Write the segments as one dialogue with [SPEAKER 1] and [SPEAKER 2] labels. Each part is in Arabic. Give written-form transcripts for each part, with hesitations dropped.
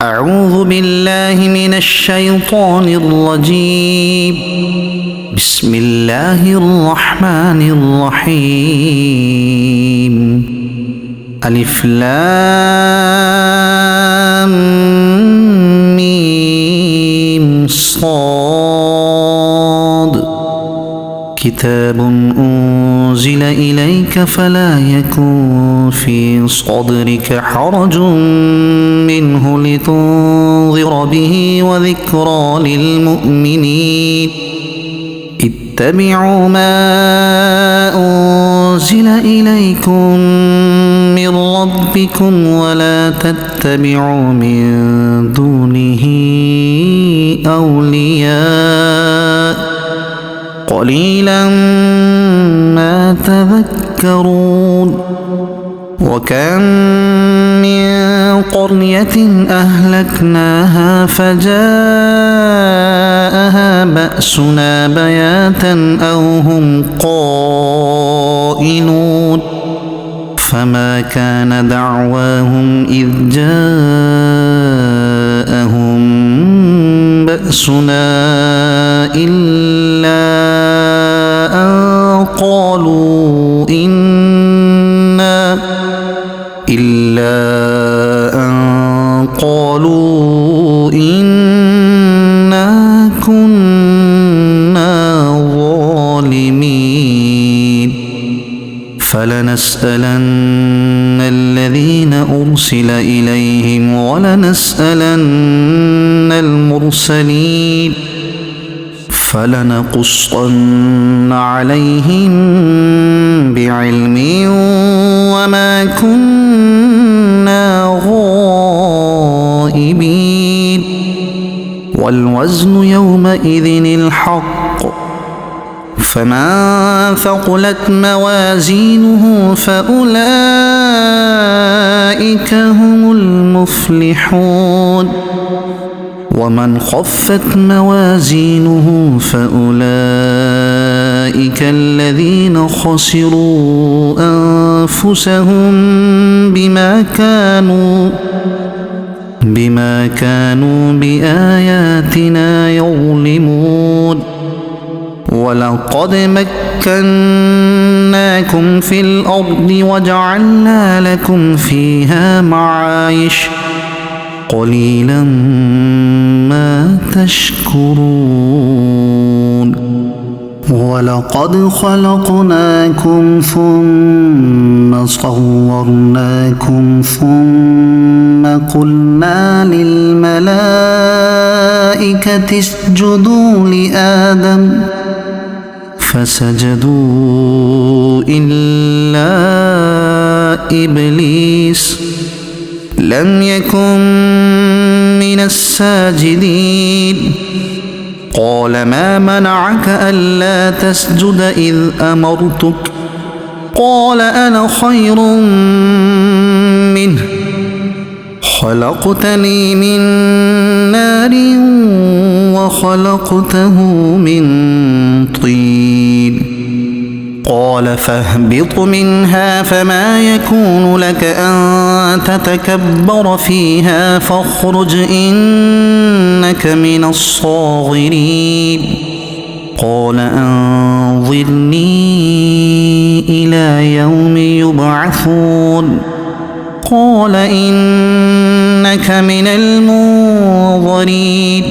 [SPEAKER 1] أعوذ بالله من الشيطان الرجيم. بسم الله الرحمن الرحيم. ألف لام ميم صاد. كتاب أنزل إليك فلا يكن في صدرك حرج منه لتنذر به وذكرى للمؤمنين. اتبعوا ما أنزل إليكم من ربكم ولا تتبعوا من دونه أولياء قليلا ما تذكرون. وكم من قرية أهلكناها فجاءها بأسنا بياتا أو هم قائلون. فما كان دعواهم إذ جاءهم بأسنا إلا أن قالوا إنا كنا ظالمين. فلنسألن الذين أرسل إليهم ولنسألن المرسلين. فلنقصن عليهم بعلم وما كنا غائبين. والوزن يومئذ الحق. فمن ثقلت موازينه فأولئك هم المفلحون. ومن خفت موازينه فأولئك الذين خسروا أنفسهم بما كانوا بآياتنا يظلمون. ولقد مكناكم في الأرض وجعلنا لكم فيها معايش قليلا ما تشكرون. ولقد خلقناكم ثم صورناكم ثم قلنا للملائكة اسجدوا لآدم فسجدوا إلا إبليس لم يكن من الساجدين. قال ما منعك ألا تسجد إذ أمرتك؟ قال أنا خير منه خلقتني من نار وخلقته من طين. قال فاهبط منها فما يكون لك أن تتكبر فيها فاخرج إنك من الصاغرين. قال أنظرني إلى يوم يبعثون. قال إنك من المنظرين.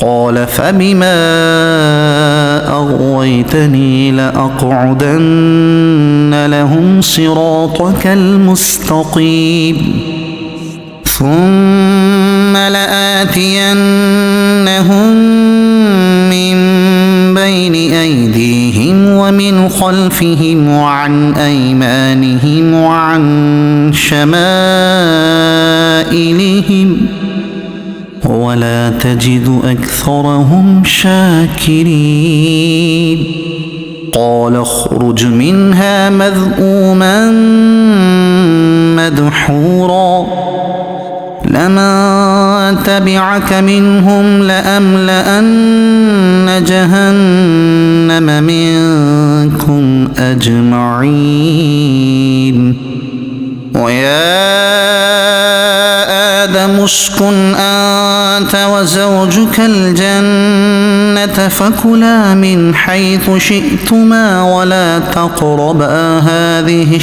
[SPEAKER 1] قال فبما أغويتني لأقعدن لهم صراطك المستقيم ثم لآتينهم من بين أيديهم ومن خلفهم وعن أيمانهم وعن شمائلهم ولا تجد أكثرهم شاكرين. قال اخرج منها مذءوما مدحورا لمن تبعك منهم لأملأن جهنم منكم أجمعين. ويا آدم اسكن أنت وزوجك الجنة فكلا من حيث شئتما ولا تقربا هذه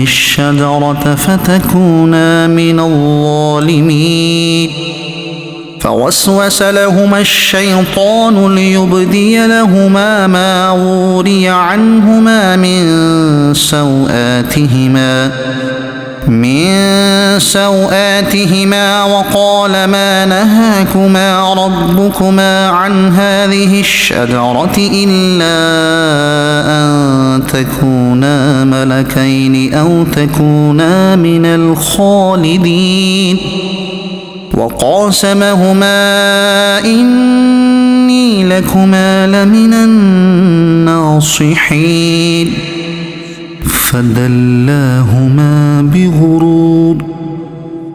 [SPEAKER 1] الشجرة فتكونا من الظالمين. فوسوس لهما الشيطان ليبدي لهما ما وري عنهما من سوآتهما وقال ما نهاكما ربكما عن هذه الشجرة إلا أن تكونا ملكين أو تكونا من الخالدين. وقاسمهما إني لكما لمن الناصحين. فدلاهما بغرور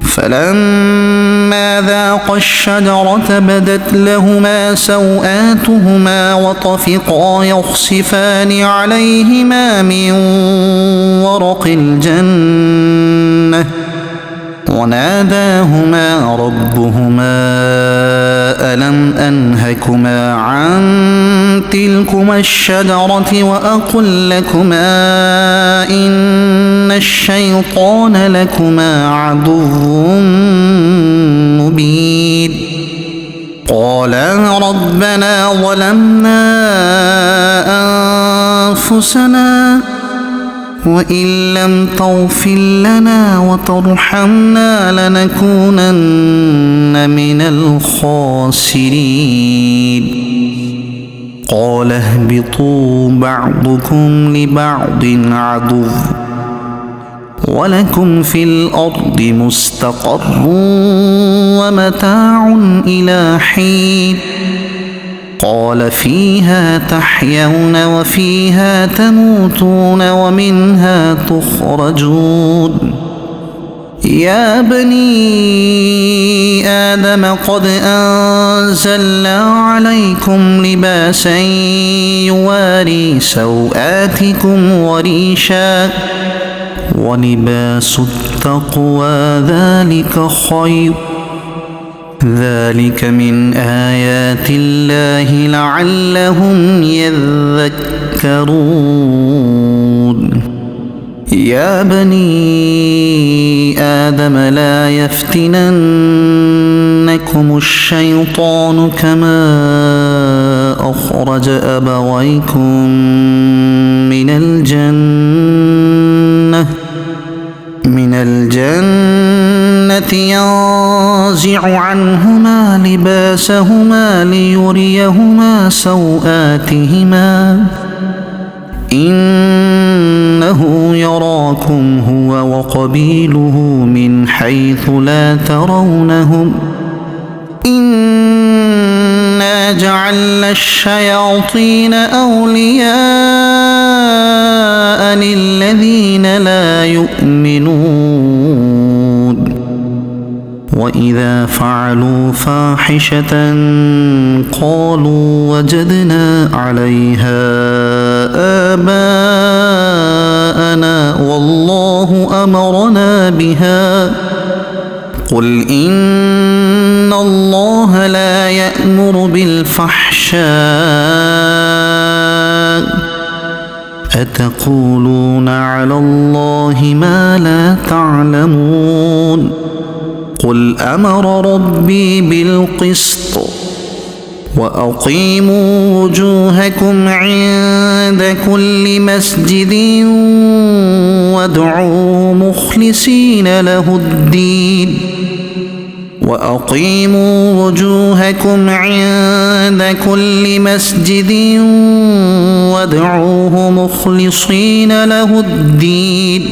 [SPEAKER 1] فلما ذاقا الشجرة بدت لهما سوآتهما وطفقا يخصفان عليهما من ورق الجنة وناداهما ربهما ألم أنهكما عن تلكما الشجرة وأقل لكما إن الشيطان لكما عدو مبين. قالا ربنا ظلمنا أنفسنا وإن لم تغفر لنا وترحمنا لنكونن من الخاسرين. قال اهبطوا بعضكم لبعض عدو ولكم في الأرض مستقر ومتاع إلى حين. قال فيها تحيون وفيها تموتون ومنها تخرجون. يا بني آدم قد أنزلنا عليكم لباسا يواري سوآتكم وريشا ولباس التقوى ذلك خير. ذلك من آيات الله لعلهم يذكرون. يا بني آدم لا يفتننكم الشيطان كما أخرج أبويكم من الجنة ينزع عنهما لباسهما ليريهما سوآتهما إنه يراكم هو وقبيله من حيث لا ترونهم إنا جعلنا الشياطين أولياء للذين لا يؤمنون. وإذا فعلوا فاحشة قالوا وجدنا عليها آباءنا والله أمرنا بها. قل إن الله لا يأمر بالفحشاء أتقولون على الله ما لا تعلمون. قل أمر ربي بالقسط وأقيموا وجوهكم عند كل مسجد وادعوا مخلصين له الدين. وأقيموا وجوهكم عند كل مسجد وادعوه مخلصين له الدين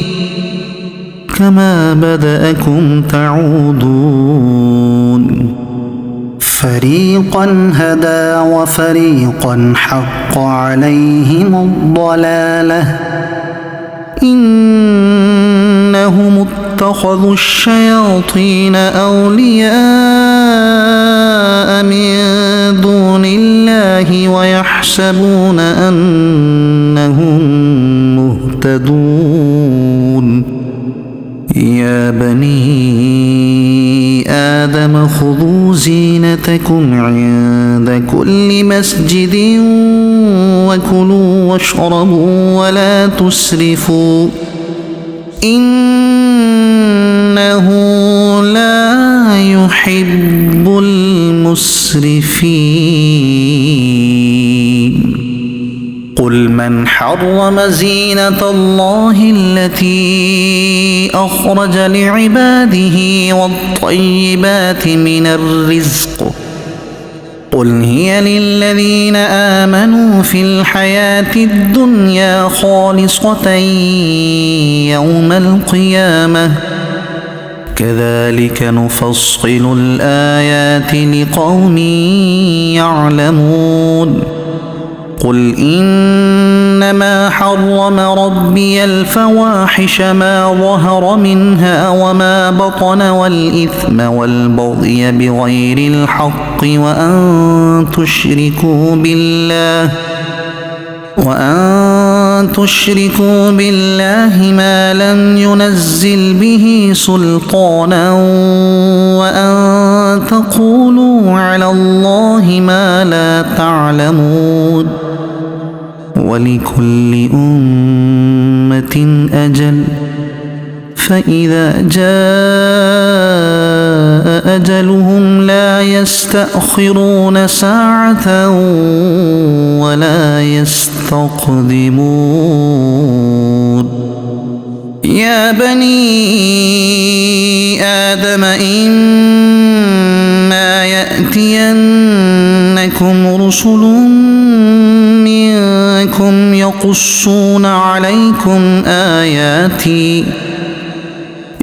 [SPEAKER 1] كما بدأكم تعودون. فريقا هدى وفريقا حق عليهم الضلالة إنهم اتخذوا الشياطين أولياء من دون الله ويحسبون أنهم مهتدون. يا بني آدم خذوا زينتكم عند كل مسجد وكلوا واشربوا ولا تسرفوا إنه لا يحب المسرفين قل من حرم زينة الله التي أخرج لعباده والطيبات من الرزق قل هي للذين آمنوا في الحياة الدنيا خالصة يوم القيامة كذلك نفصل الآيات لقوم يعلمون قل إنما حرم ربي الفواحش ما ظهر منها وما بطن والإثم والبغي بغير الحق وأن تشركوا بالله ما لم ينزل به سلطانا وأن تقولوا على الله ما لا تعلمون ولكل أمة أجل فإذا جاء أجلهم لا يستأخرون ساعة ولا يستقدمون يا بني آدم إما يأتينكم رسل منكم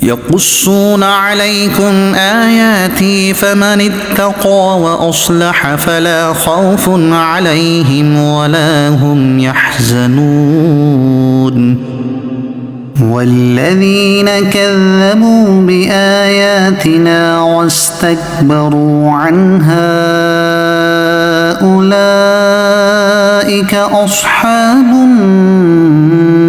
[SPEAKER 1] يقصون عليكم آياتي فمن اتقى وأصلح فلا خوف عليهم ولا هم يحزنون والذين كذبوا بآياتنا واستكبروا عنها أولئك أصحاب النار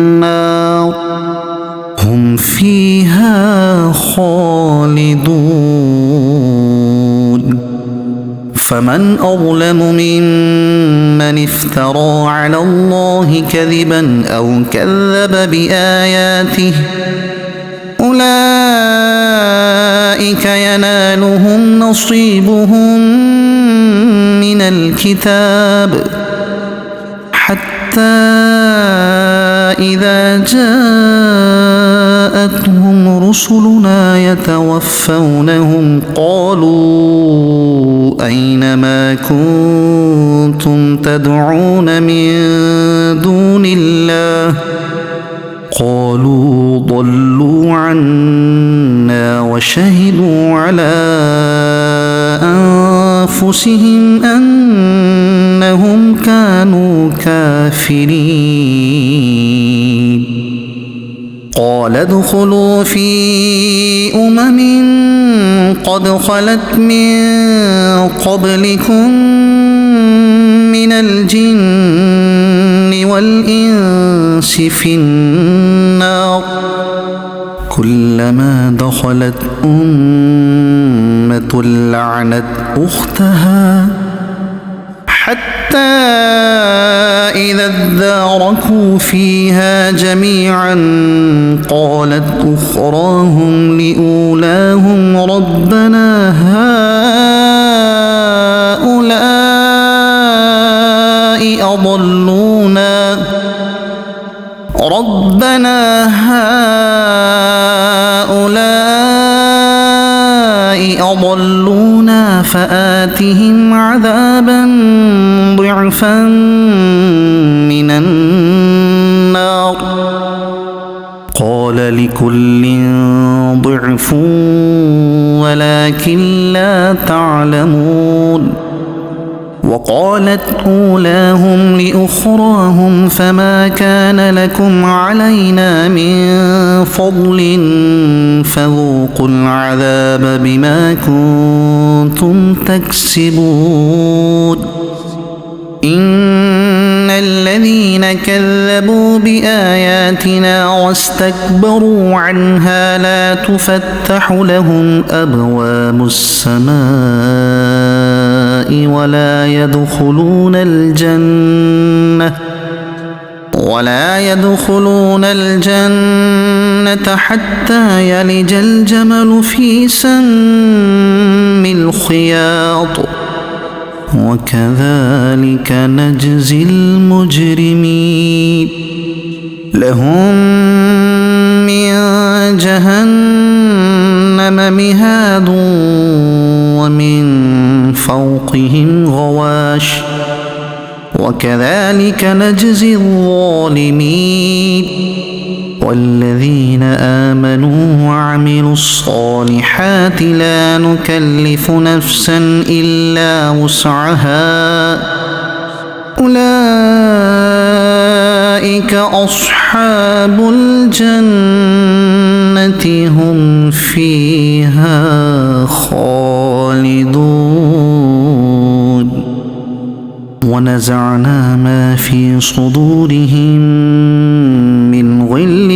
[SPEAKER 1] هم فيها خالدون فمن أظلم ممن افترى على الله كذبا أو كذب بآياته أولئك ينالهم نصيبهم من الكتاب حتى إذا جاءتهم رسلنا يتوفونهم قالوا أين ما كنتم تدعون من دون الله قالوا ضلوا عنا وشهدوا على أنفسهم أنهم كانوا كافرين قال ادخلوا في قد خلت من قبلكم من الجن والإنس في النار كلما دخلت أمة لعنت أختها حتى إذا اداركوا فيها جميعا قالت أخراهم لأولاهم ربنا هؤلاء أضلونا فآتهم عذابا ضعفا من النار قال لكل ضعف ولكن لا تعلمون وقالت أولاهم لأخراهم فما كان لكم علينا من فضل فذوقوا العذاب بما كنتم تكسبون إن الذين كذبوا بآياتنا بآياتنا واستكبروا عنها لا تفتح لهم أبواب السماء ولا يدخلون الجنة حتى يلج الجمل في سم الخياط وكذلك نجزي المجرمين لهم من جهنم مهاد ومن فوقهم غواش وكذلك نجزي الظالمين والذين آمنوا وعملوا الصالحات لا نكلف نفسا إلا وسعها أولئك أصحاب الجنة هم فيها خالدون ونزعنا ما في صدورهم من غل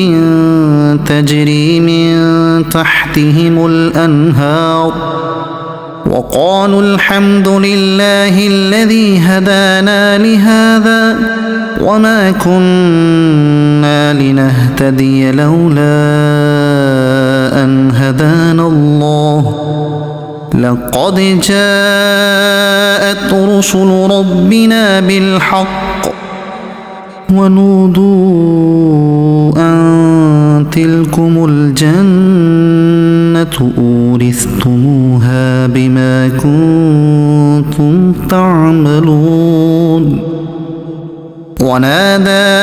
[SPEAKER 1] تجري من تحتهم الأنهار وقالوا الحمد لله الذي هدانا لهذا وما كنا لنهتدي لولا أن هدانا الله لقد جاءت رسل ربنا بالحق ونودوا أن تلكم الجنة أورثتموها بما كنتم تعملون ونادى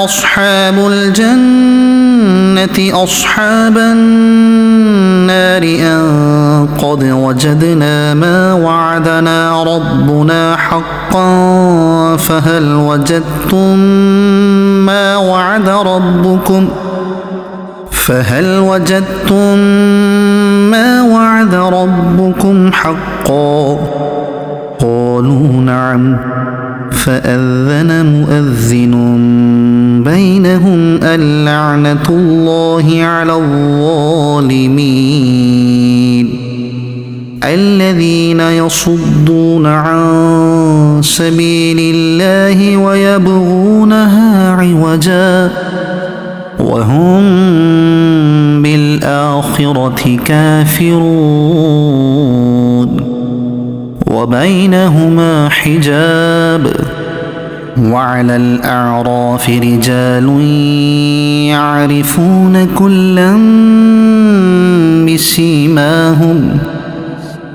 [SPEAKER 1] أصحاب الجنة أصحاب النار أن قد وجدنا ما وعدنا ربنا حقا فهل وجدتم ما وعد ربكم حقا قالوا نعم فأذن مؤذن بينهم اللعنة الله على الظالمين الذين يصدون عن سبيل الله ويبغونها عوجا وهم بالآخرة كافرون وبينهما حجاب وعلى الأعراف رجال يعرفون كلا بسيماهم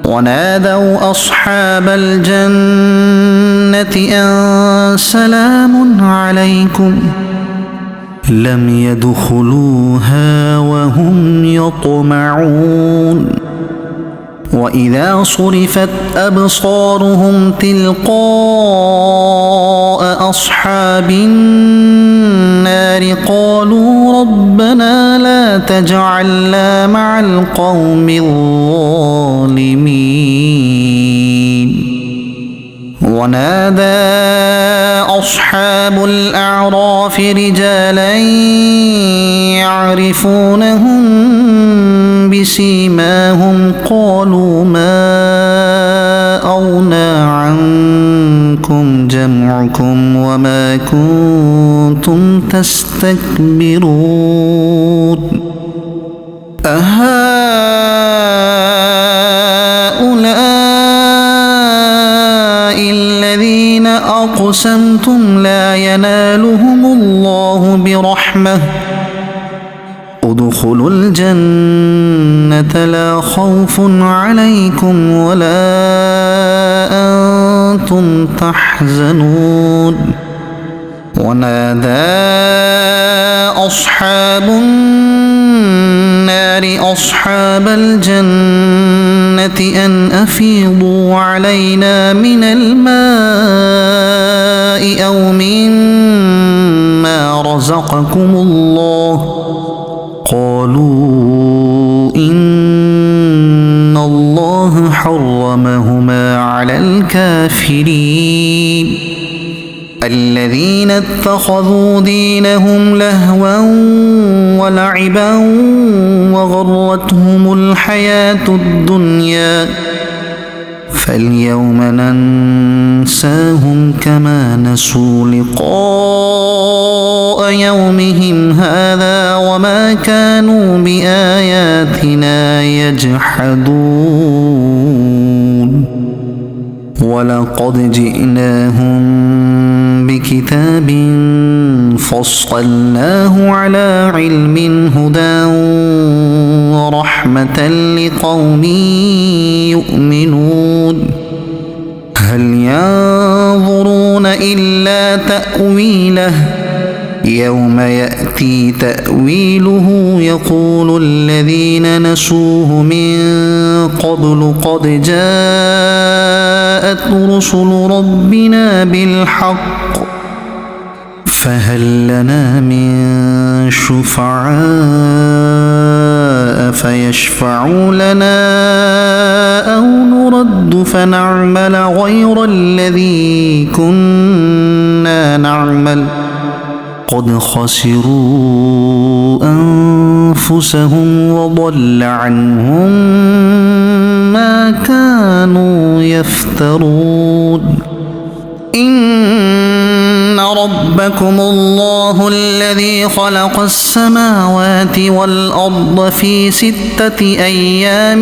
[SPEAKER 1] ونادوا أصحاب الجنة أن سلام عليكم لم يدخلوها وهم يطمعون وإذا صرفت أبصارهم تلقاء أصحاب النار قالوا ربنا لا تجعلنا مع القوم الظالمين ونادى أصحاب الأعراف رجالا يعرفونهم بسيماهم قالوا ما أغنى عنكم جمعكم وما كنتم تستكبرون أهؤلاء الذين أقسمتم لا ينالهم الله برحمة ادخلوا الجنة لا خوف عليكم ولا أنتم تحزنون ونادى أصحاب النار أصحاب الجنة أن أفيضوا علينا من الماء أو مما رزقكم الله قالوا إن الله حرمهما على الكافرين الذين اتخذوا دينهم لهوا ولعبا وغرتهم الحياة الدنيا فاليوم ننساهم كما نسوا لقاء يومهم هذا وما كانوا بآياتنا يجحدون ولقد جئناهم بكتاب فصلناه على علم هدى ورحمة لقوم يؤمنون هل ينظرون إلا تأويله يوم يأتي تأويله يقول الذين نسوه من قبل قد جاءت رسل ربنا بالحق فهل لنا من شفعاء فيشفعوا لنا أو نرد فنعمل غير الذي كنا نعمل قد خسروا أنفسهم وضل عنهم ما كانوا يفترون إن ربكم الله الذي خلق السماوات والأرض في 6 أيام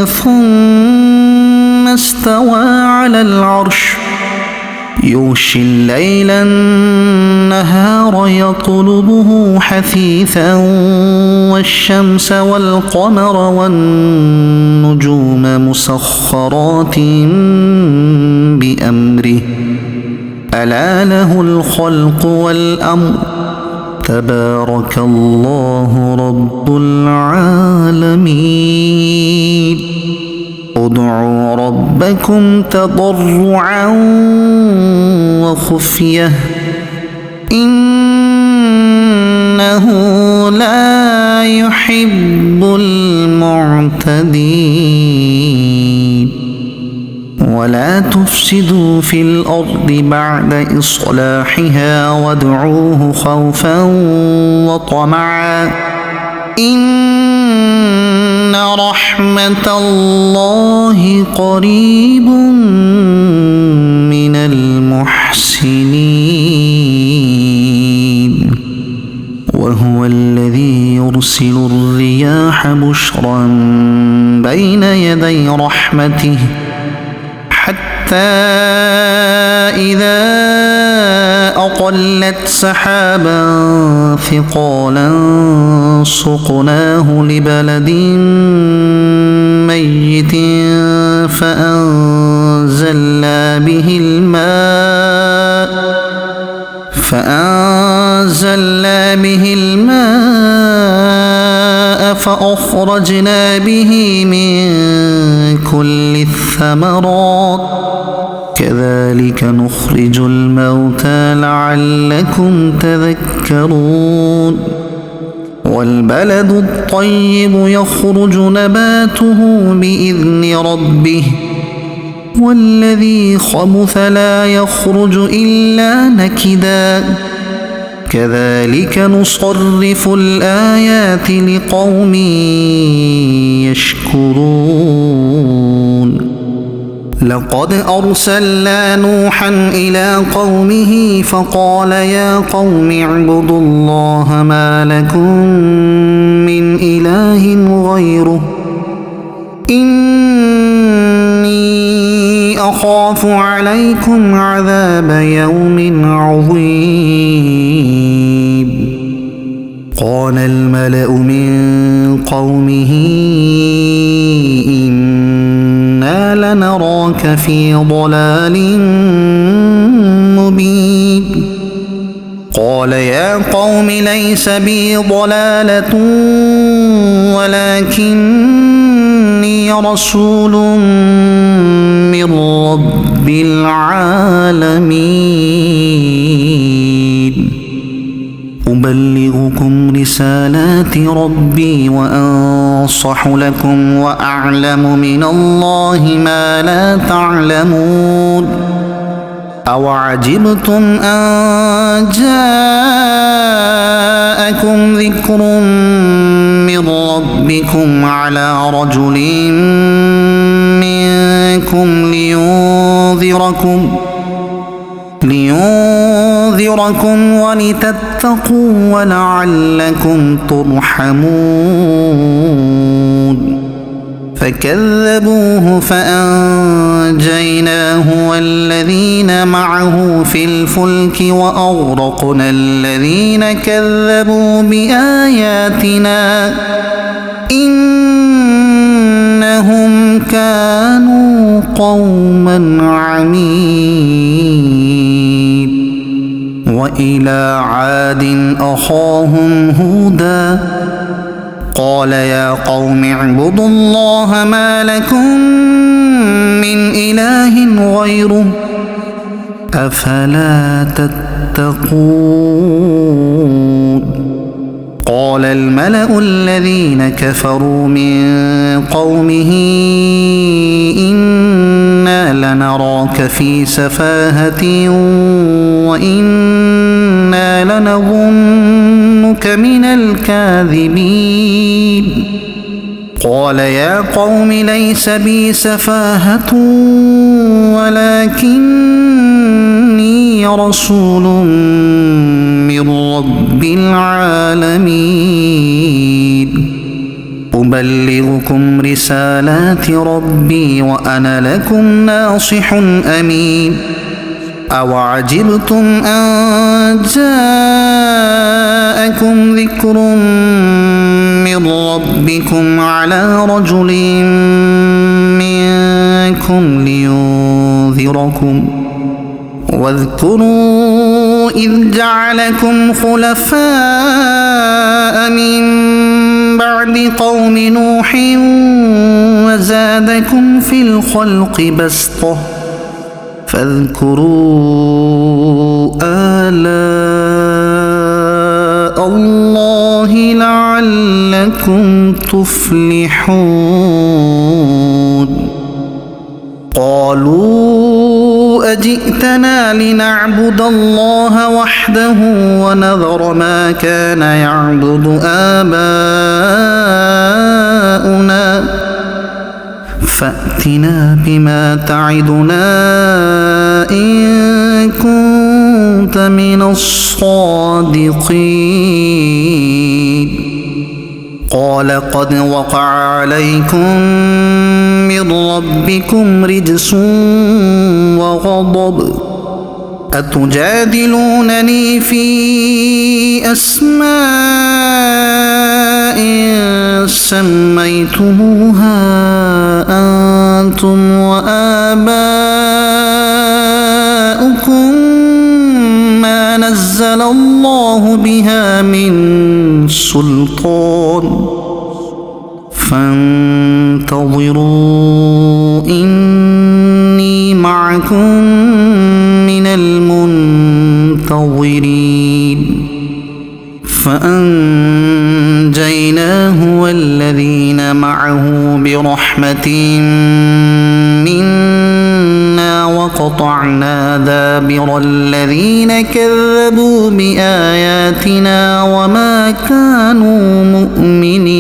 [SPEAKER 1] ثم استوى على العرش يغشي الليل النهار يطلبه حثيثا والشمس والقمر والنجوم مسخرات بأمره ألا له الخلق والأمر تبارك الله رب العالمين ادعوا ربكم تضرعا وخفية إنه لا يحب المعتدين ولا تفسدوا في الأرض بعد إصلاحها وادعوه خوفا وطمعا إن رحمة الله قريب من المحسنين وهو الذي يرسل الرياح بشرا بين يدي رحمته حتى إذا أقلت سحابا ثقالا سقناه لبلد ميت فأنزلنا به الماء فأخرجنا به من كل الثمرات كذلك نخرج الموتى لعلكم تذكرون والبلد الطيب يخرج نباته بإذن ربه والذي خبث لا يخرج إلا نكدا كذلك نصرف الآيات لقوم يشكرون لقد أرسلنا نوحا إلى قومه فقال يا قوم اعبدوا الله ما لكم من إله غيره إني أخاف عليكم عذاب يوم عظيم قال الملأ من قومه إنا لنراك في ضلال مبين قال يا قوم ليس بي ضلالة ولكني رسول من رب العالمين أبلغكم رسالات ربي وأنصح لكم وأعلم من الله ما لا تعلمون أوعجبتم أن جاءكم ذكر من ربكم على رجل منكم لينذركم ولتتقوا ولعلكم ترحمون فكذبوه فأنجيناه والذين معه في الفلك وأغرقنا الذين كذبوا بآياتنا إنهم كانوا قوما عمين. وإلى عاد أخاهم هودا قال يا قوم اعبدوا الله ما لكم من إله غيره أفلا تتقون. قال الملأ الذين كفروا من قومه إنا لنراك في سفاهة وإنا لنظنك من الكاذبين. قال يا قوم ليس بي سفاهة ولكني رسول من رب العالمين أبلغكم رسالات ربي وأنا لكم ناصح أمين. أوعجبتم أن جاءكم ذكر من ربكم على رجل منكم لينذركم واذكروا إذ جعلكم خلفاء من بعد قوم نوح وزادكم في الخلق بسطة فاذكروا آلاء الله لعلكم تفلحون. قالوا أجئتنا لنعبد الله وحده ونذر ما كان يعبد آباؤنا فأتنا بما تعدنا إن كنت من الصادقين. قال قد وقع عليكم من ربكم رجس وغضب أتجادلونني في أسماء سميتموها أنتم وآباؤكم ما نزل الله بها من سلطان فانتظروا إني معكم من المنتظرين. فأنجيناه والذين معه برحمة منا وقطعنا دابر الذين كذبوا بآياتنا وما كانوا مؤمنين.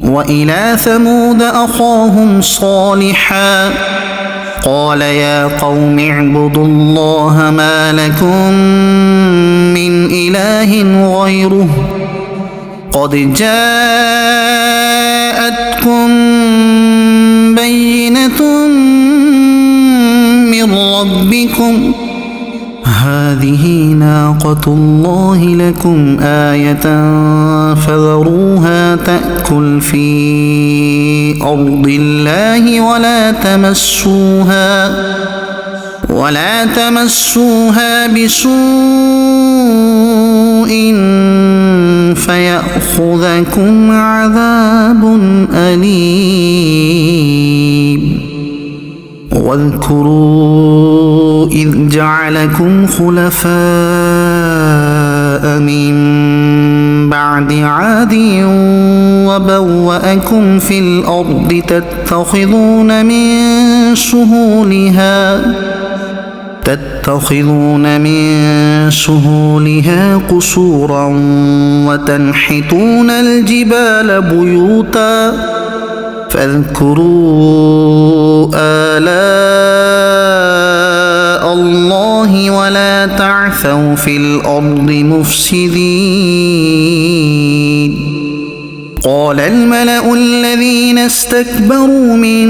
[SPEAKER 1] وإلى ثمود أخاهم صالحا قال يا قوم اعبدوا الله ما لكم من إله غيره قد جاءتكم بينة من ربكم هذه ناقة الله لكم آية فذروها تأكل في أرض الله ولا تمسوها بسوء فيأخذكم عذاب أليم. واذكروا إذ جعلكم خلفاء من بعد عاد وبوأكم في الأرض تتخذون من سهولها قصورا وتنحتون الجبال بيوتا فاذكروا آلاء الله ولا تعثوا في الأرض مفسدين. قال الملأ الذين استكبروا من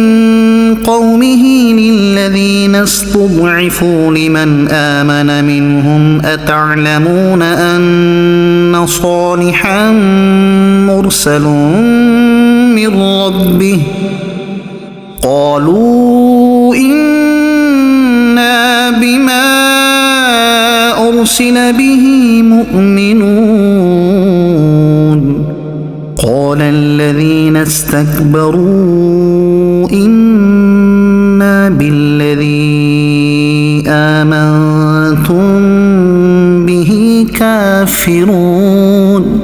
[SPEAKER 1] قومه للذين استضعفوا لمن آمن منهم أتعلمون أن صالحا مرسل من ربه قالوا إنا بما أرسل به مؤمنون. قال الذين استكبروا إنا بالذي آمنتم به كافرون.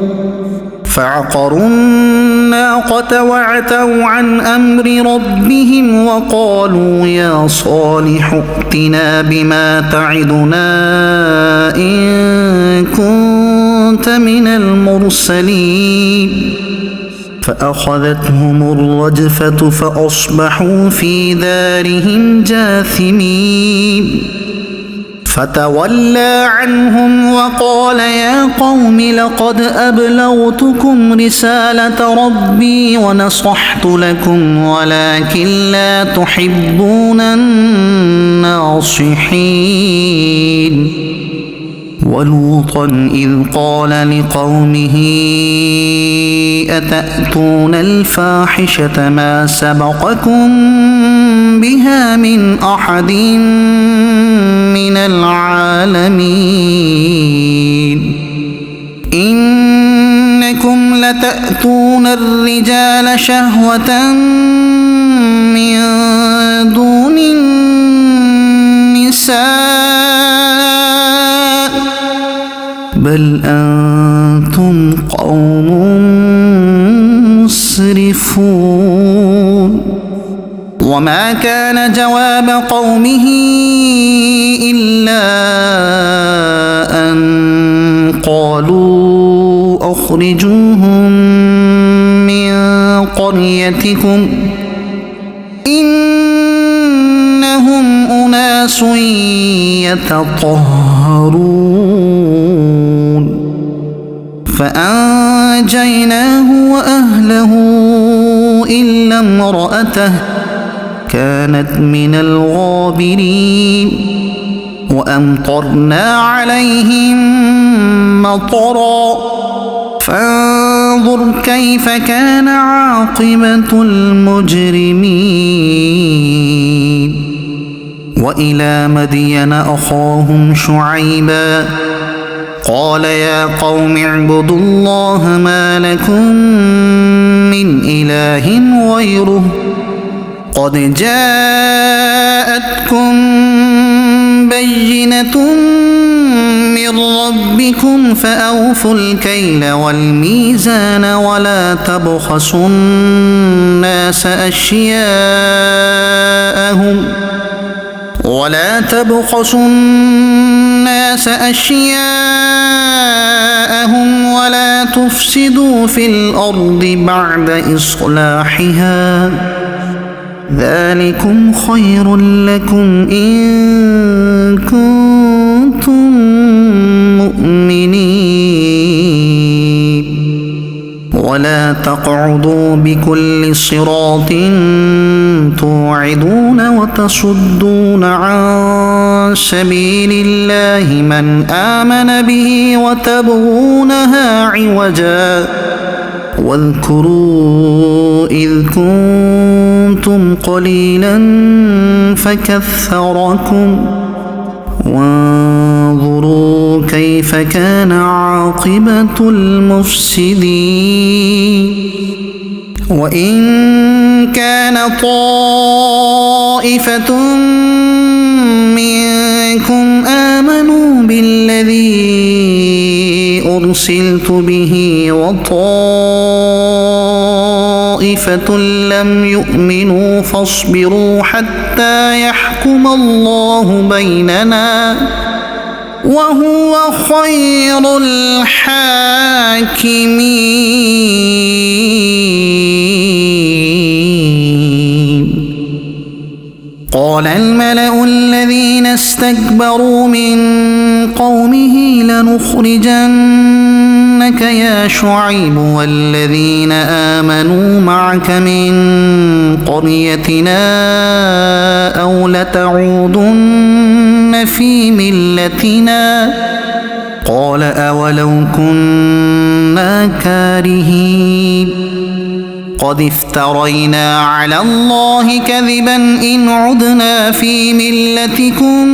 [SPEAKER 1] فعقروا الناقة وعتوا عن أمر ربهم وقالوا يا صالح ائتنا بما تعدنا إن كنت من المرسلين. فأخذتهم الرجفة فأصبحوا في دارهم جاثمين. فتولى عنهم وقال يا قوم لقد أبلغتكم رسالة ربي ونصحت لكم ولكن لا تحبون الناصحين. ولوطا إذ قال لقومه أتأتون الفاحشة ما سبقكم بها من أحد من العالمين. إنكم لتأتون الرجال شهوة من دون النساء بل أنتم قوم مسرفون. وما كان جواب قومه إلا أن قالوا أخرجوهم من قريتكم إنهم أناس يتطهرون. فأنجيناه وأهله إلا امرأته كانت من الغابرين. وأمطرنا عليهم مطرا فانظر كيف كان عاقبة المجرمين. وإلى مدين أخاهم شعيبا قال يا قوم اعبدوا الله ما لكم من إله غيره قد جاءتكم بينة من ربكم فأوفوا الكيل والميزان ولا تبخسوا الناس أشياءهم ولا تفسدوا في الأرض بعد إصلاحها ذلكم خير لكم إن كنتم مؤمنين. ولا تقعدوا بكل صراط توعدون وتصدون عن سبيل الله من آمن به وتبغونها عوجا واذكروا إذ كنتم قليلا فكثركم وانظروا كيف كان عاقبة المفسدين. وإن كان طائفة منكم آمنوا بالذي أرسلت به وطائفة لم يؤمنوا فاصبروا حتى يحكم الله بيننا وهو خير الحاكمين. قال الملأ الذين استكبروا من قومه لنخرجنك يا شعيب والذين آمنوا معك من قريتنا أو لتعودن في ملتنا قال أولو كنا كارهين قد افترينا على الله كذبا إن عدنا في ملتكم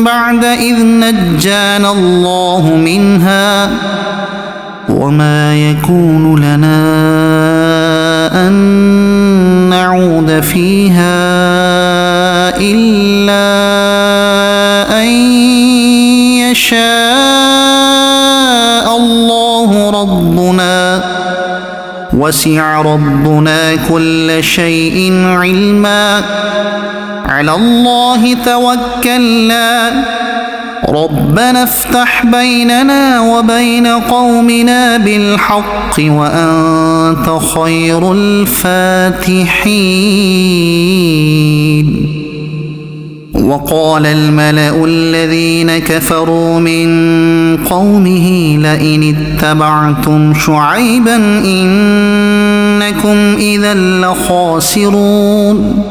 [SPEAKER 1] بعد إذ نجانا الله منها وما يكون لنا أن نعود فيها إلا أن يشاء الله ربنا وسع ربنا كل شيء علما على الله توكلنا ربنا افتح بيننا وبين قومنا بالحق وأنت خير الفاتحين. وقال الملأ الذين كفروا من قومه لئن اتبعتم شعيبا إنكم إذا لخاسرون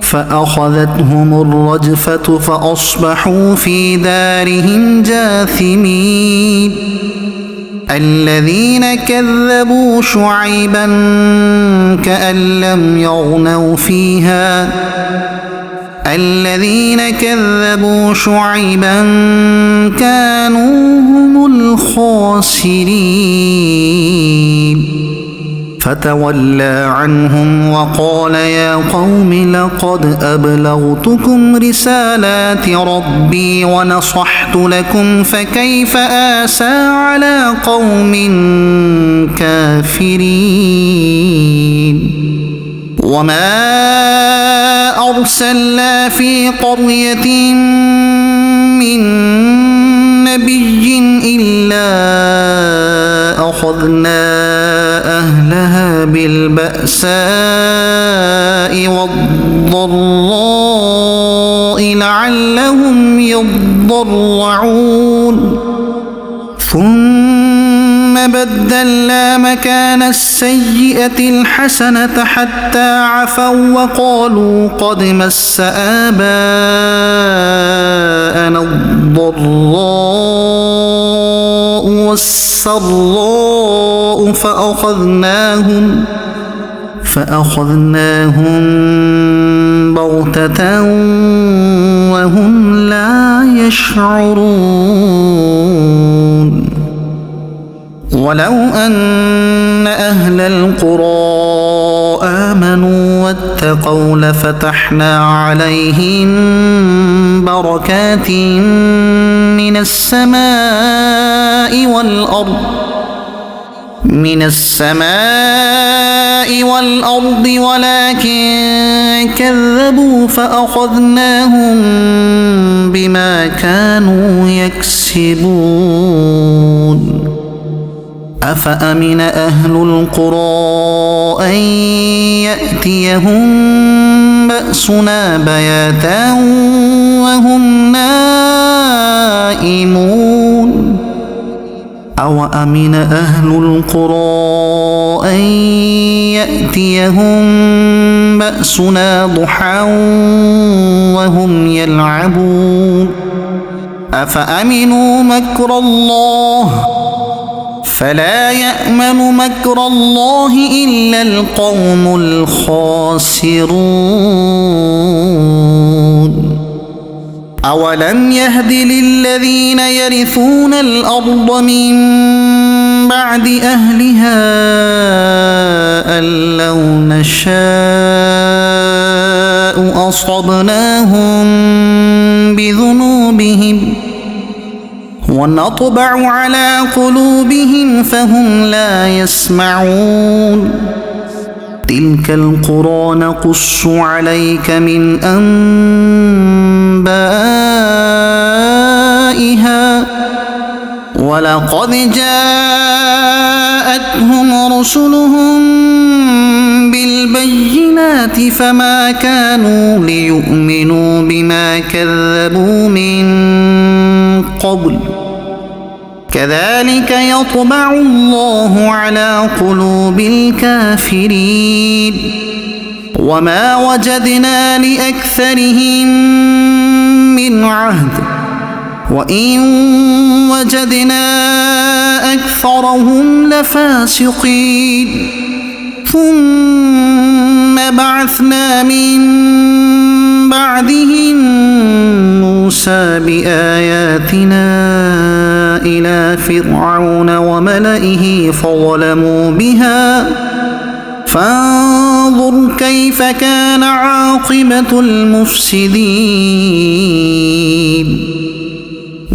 [SPEAKER 1] فأخذتهم الرجفة فأصبحوا في دارهم جاثمين. الذين كذبوا شعيبا كأن لم يغنوا فيها الذين كذبوا شعيبا كانوا هم الخاسرين. فتولى عنهم وقال يا قوم لقد أبلغتكم رسالات ربي ونصحت لكم فكيف آسى على قوم كافرين. وما أرسلنا في قرية من نبي إلا أخذنا أهلها بالبأساء والضراء لعلهم يضرعون ثم بدلنا مكان السيئة الحسنة حتى عفوا وقالوا قد مس آباءنا الضراء والسراء فأخذناهم بغتة وهم لا يشعرون. ولو أن أهل القرى آمنوا واتقوا لفتحنا عليهم بركات من السماء والأرض ولكن كذبوا فأخذناهم بما كانوا يكسبون. أفأمن أهل القرى أن يأتيهم بأسنا بياتا وهم نائمون أوأمن أهل القرى أن يأتيهم بأسنا ضحى وهم يلعبون أفأمنوا مكر الله فلا يأمن مكر الله إلا القوم الخاسرون. أولم يهد للذين يرثون الأرض من بعد أهلها أن لو نشاء أصبناهم بذنوبهم ونطبع على قلوبهم فهم لا يسمعون تلك القرى نقص عليك من أنبائها ولقد جاءتهم رسلهم بالبينات فما كانوا ليؤمنوا بما كذبوا من قبل كذلك يطبع الله على قلوب الكافرين وما وجدنا لأكثرهم من عهد وإن وجدنا أكثرهم لفاسقين ثم بعثنا من بعدهم موسى بآياتنا إلى فرعون وملئه فظلموا بها فانظر كيف كان عاقبة المفسدين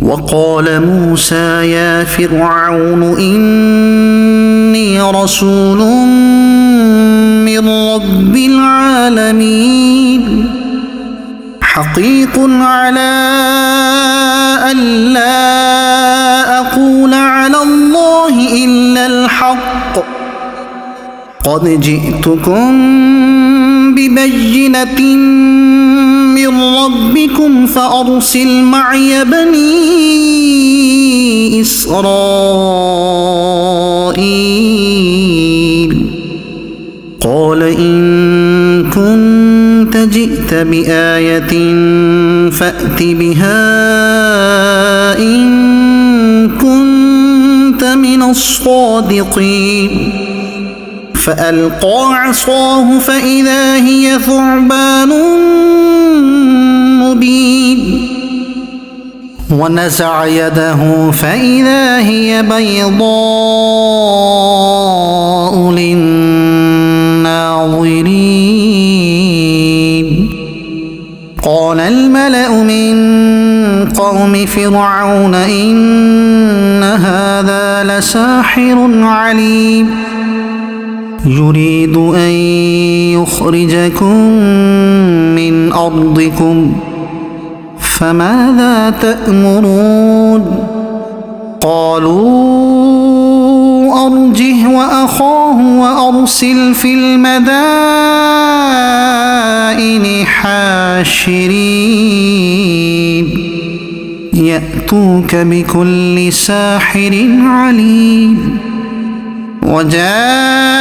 [SPEAKER 1] وقال موسى يا فرعون إني رسول من رب العالمين حقيق على ألا أقول على الله إلا الحق قد جئتكم ببينة من ربكم فأرسل معي بني إسرائيل قال إن كنت جئت بآية فأت بها إن كنت من الصادقين فألقى عصاه فإذا هي ثعبان مبين ونزع يده فإذا هي بيضاء للناظرين قال الملأ من قوم فرعون إن هذا لساحر عليم يريد أن يخرجكم من أرضكم فماذا تأمرون قالوا أرجه وأخاه وأرسل في المدائن حاشرين يأتوك بكل ساحر عليم وجاء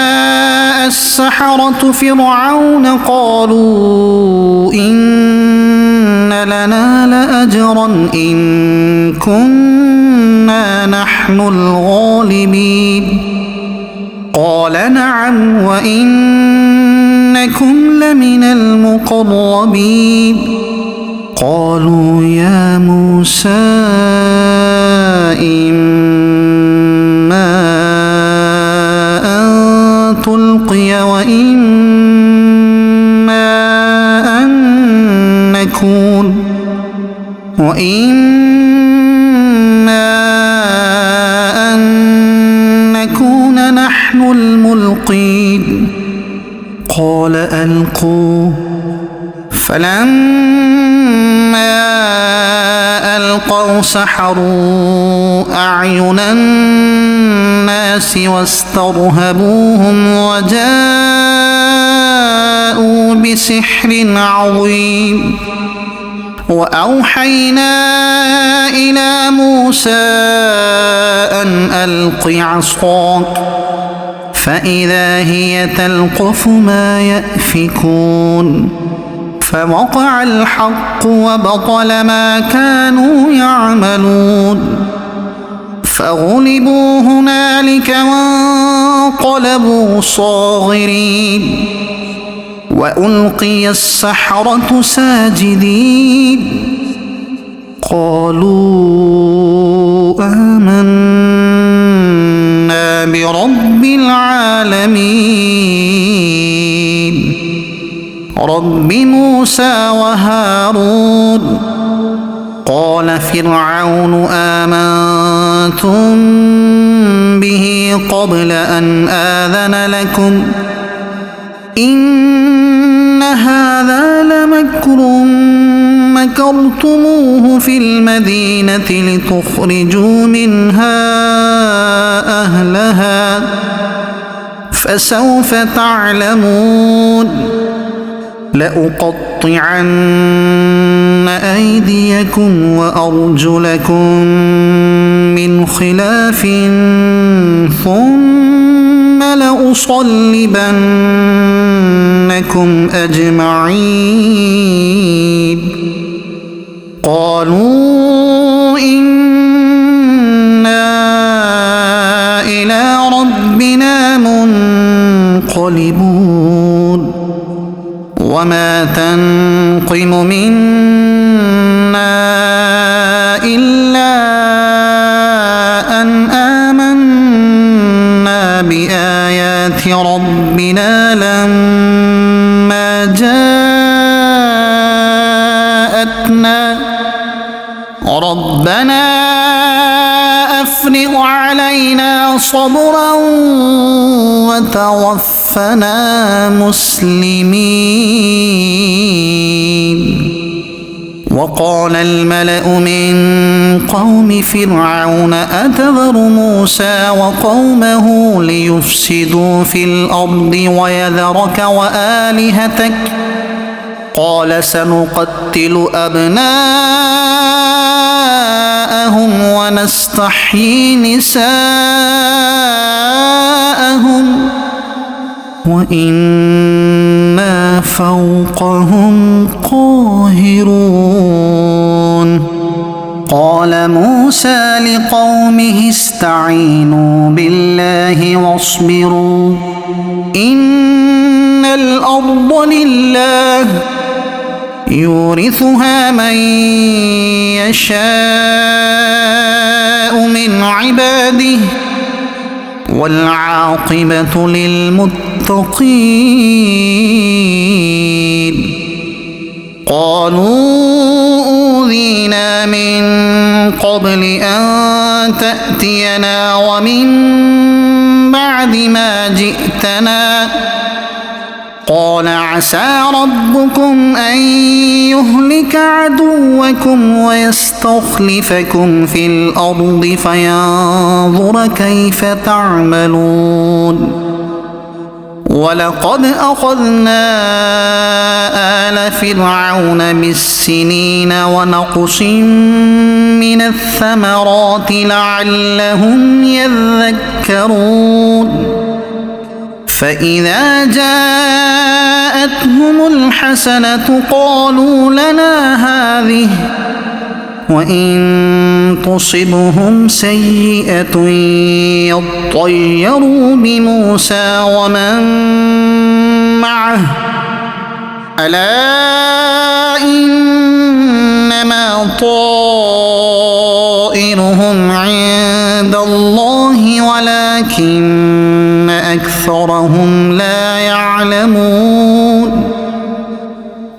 [SPEAKER 1] السحرة فرعون قالوا إن لنا لأجرا إن كنا نحن الغالبين قال نعم وإنكم لمن المقربين قالوا يا موسى إما تلقي وإما أن نكون نحن الملقين قال ألقوا فلما ألقوا سحروا أعين الناس واسترهبوهم وجاءوا بسحر عظيم وأوحينا إلى موسى أن ألق عصاك فإذا هي تلقف ما يأفكون فوقع الحق وبطل ما كانوا يعملون فغلبوا هنالك وانقلبوا صاغرين وألقي السحرة ساجدين قالوا آمنا برب العالمين رب موسى وهارون قال فرعون آمنتم به قبل أن آذن لكم إن هذا لمكر مكرتموه في المدينة لتخرجوا منها أهلها فسوف تعلمون لأقطعن أيديكم وأرجلكم من خلاف ثم لأصلبنكم أجمعين قالوا إنا إلى ربنا منقلبون وما تنقم منا إلا أن آمنا بآيات ربنا لما جاءتنا ربنا أفرغ علينا صبرا وتوفنا مسلمين وقال الملأ من قوم فرعون أتذر موسى وقومه ليفسدوا في الأرض ويذرك وآلهتك قال سنقتل أبناءهم ونستحيي نساءهم وإنا فوقهم قاهرون قال موسى لقومه استعينوا بالله واصبروا إن الأرض لله يورثها من يشاء من عباده والعاقبة للمتقين قالوا أوذينا من قبل أن تأتينا ومن بعد ما جئتنا قال عسى ربكم أن يهلك عدوكم ويستخلفكم في الأرض فينظر كيف تعملون ولقد أخذنا آل فرعون بالسنين ونقص من الثمرات لعلهم يذكرون فإذا جاءتهم الحسنة قالوا لنا هذه وإن تصبهم سيئة يطيروا بموسى ومن معه ألا إنما طائرهم عند الله ولكن أكثرهم لا يعلمون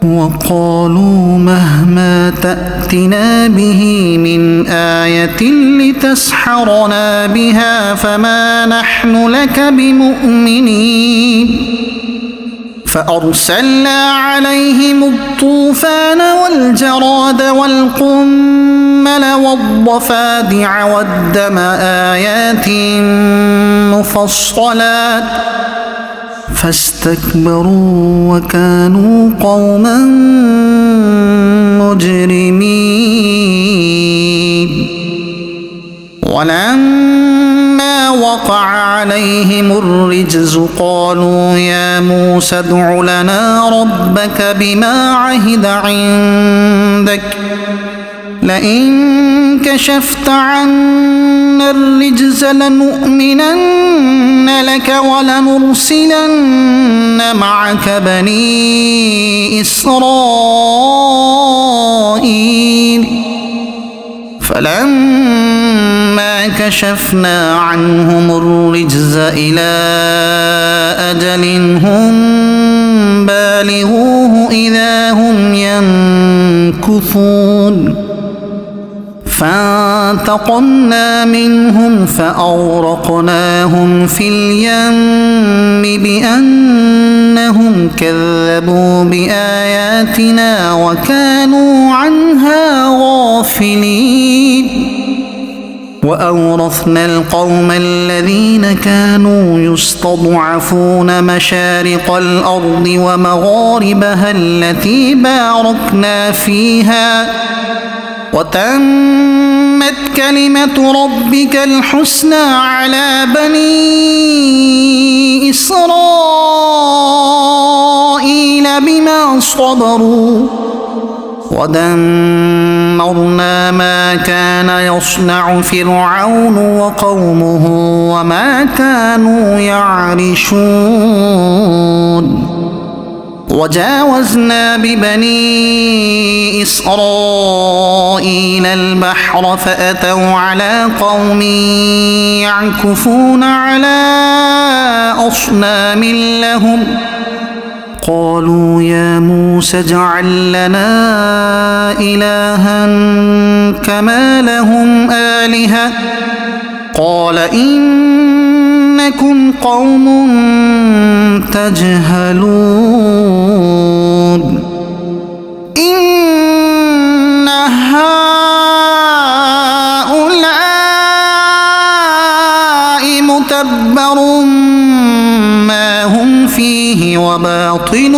[SPEAKER 1] وقالوا مهما تأتنا به من آية لتسحرنا بها فما نحن لك بمؤمنين فأرسلنا عليهم الطوفان والجراد والقمل والضفادع والدم آيات مفصلات فاستكبروا وكانوا قوما مجرمين ولما وقع عليهم الرجز قالوا يا موسى ادع لنا ربك بما عهد عندك لئن كشفت عنا الرجز لنؤمنن لك ولنرسلن معك بني إسرائيل فلما كشفنا عنهم الرجز إلى أجل هم بالغوه إذا هم ينكثون فانتقمنا منهم فأغرقناهم في اليم بأنهم كذبوا بآياتنا وكانوا عنها غافلين وأورثنا القوم الذين كانوا يستضعفون مشارق الأرض ومغاربها التي باركنا فيها وتمت كلمة ربك الحسنى على بني إسرائيل بما صبروا ودمرنا ما كان يصنع فرعون وقومه وما كانوا يعرشون وجاوزنا ببني إسرائيل البحر فأتوا على قوم يعكفون على أصنام لهم قالوا يا موسى اجعل لنا إلها كما لهم آلهة قال إنكم قوم تجهلون إن هؤلاء متبر ما هم فيه وباطل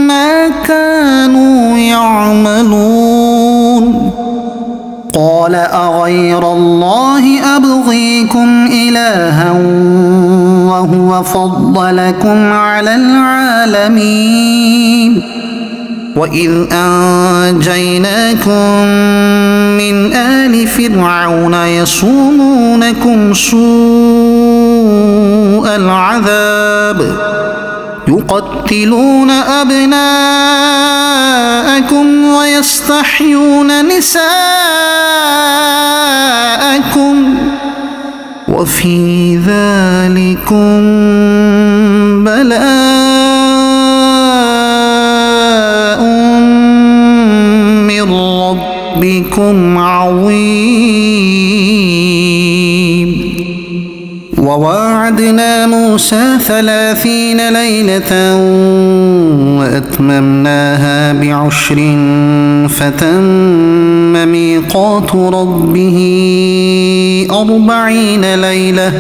[SPEAKER 1] ما كانوا يعملون قال أغير الله أبغيكم إلها وهو فضلكم على العالمين وإذ أنجيناكم من آل فرعون يصومونكم سوء العذاب يقتلون أبناءكم ويستحيون نساءكم وفي ذلكم بلاء من ربكم عظيم وواعدنا موسى 30 ليلة وأتممناها ب10 فتم ميقات ربه 40 ليلة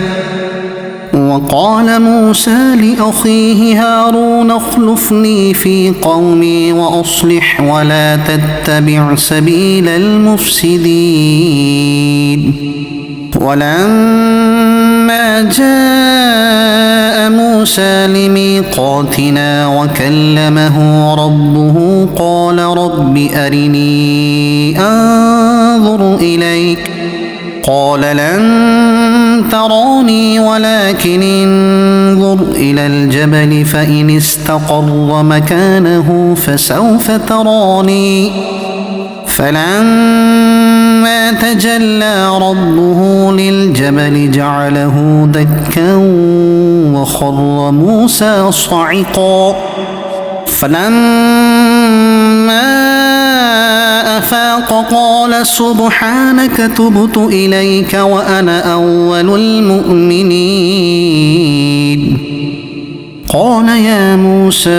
[SPEAKER 1] وقال موسى لأخيه هارون اخلفني في قومي وأصلح ولا تتبع سبيل المفسدين ولما جاء موسى لميقاتنا وكلمه ربه قال رب أرني أنظر إليك قال لن تراني ولكن انظر إلى الجبل فإن استقر مكانه فسوف تراني فلما تجلى ربه للجبل جعله دكا وخر موسى صعقا فلما أفاق قال سبحانك تبت إليك وأنا أول المؤمنين قال يا موسى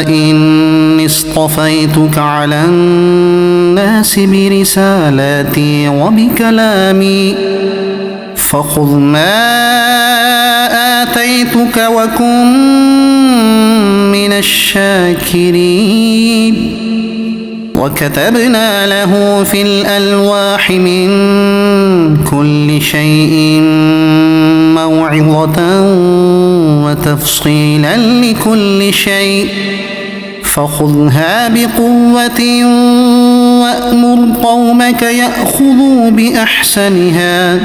[SPEAKER 1] إني اصطفيتك على الناس برسالاتي وبكلامي فخذ ما آتيتك وكن من الشاكرين وكتبنا له في الألواح من كل شيء موعظة وتفصيلا لكل شيء فخذها بقوة وأمر قومك يأخذوا بأحسنها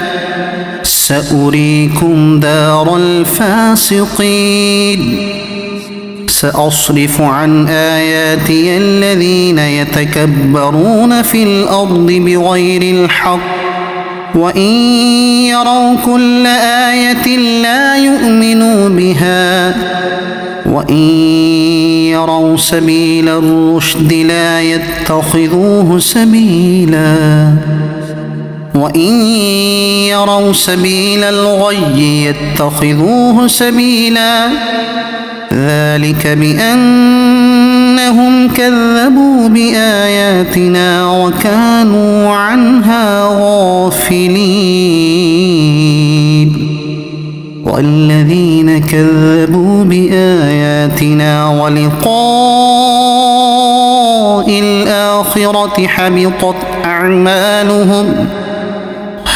[SPEAKER 1] سأريكم دار الفاسقين سأصرف عن آياتي الذين يتكبرون في الأرض بغير الحق وإن يروا كل آية لا يؤمنوا بها وإن يروا سبيل الرشد لا يتخذوه سبيلا وإن يروا سبيل الغي يتخذوه سبيلا ذلك بأنهم كذبوا بآياتنا وكانوا عنها غافلين والذين كذبوا بآياتنا ولقاء الآخرة حبطت أعمالهم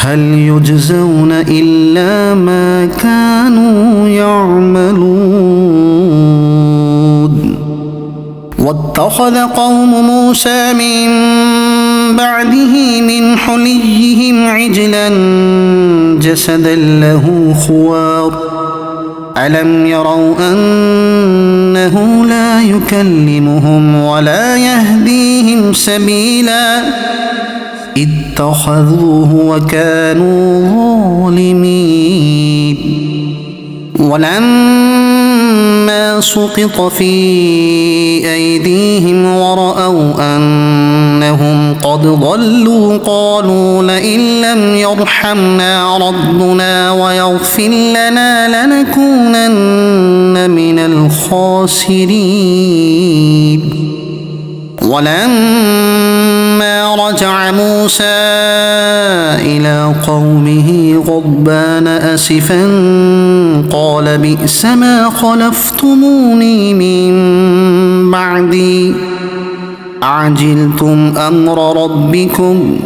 [SPEAKER 1] هل يجزون إلا ما كانوا يعملون واتخذ قوم موسى من بعده من حليهم عجلا جسدا له خوار ألم يروا أنه لا يكلمهم ولا يهديهم سبيلا اتخذوه وكانوا ظالمين ولما سقط في أيديهم ورأوا أنهم قد ضلوا قالوا لئن لم يرحمنا ربنا ويغفر لنا لنكونن من الخاسرين ولما رجع موسى إلى قومه غضبان أسفا قال بئس ما خلفتموني من بعدي أعجلتم أمر ربكم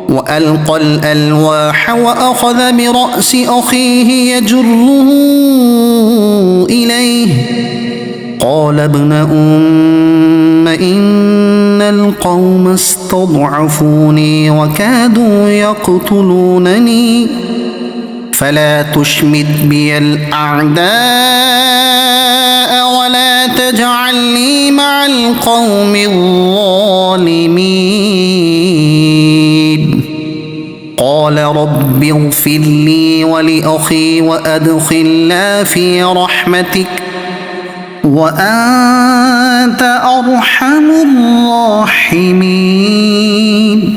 [SPEAKER 1] وألقى الألواح وأخذ برأس أخيه يجره إليه قال ابن أم إن القوم استضعفوني وكادوا يقتلونني فلا تشمت بي الأعداء ولا تجعلني مع القوم الظالمين قال رب اغفر لي ولأخي وأدخلنا في رحمتك وأنت أرحم الراحمين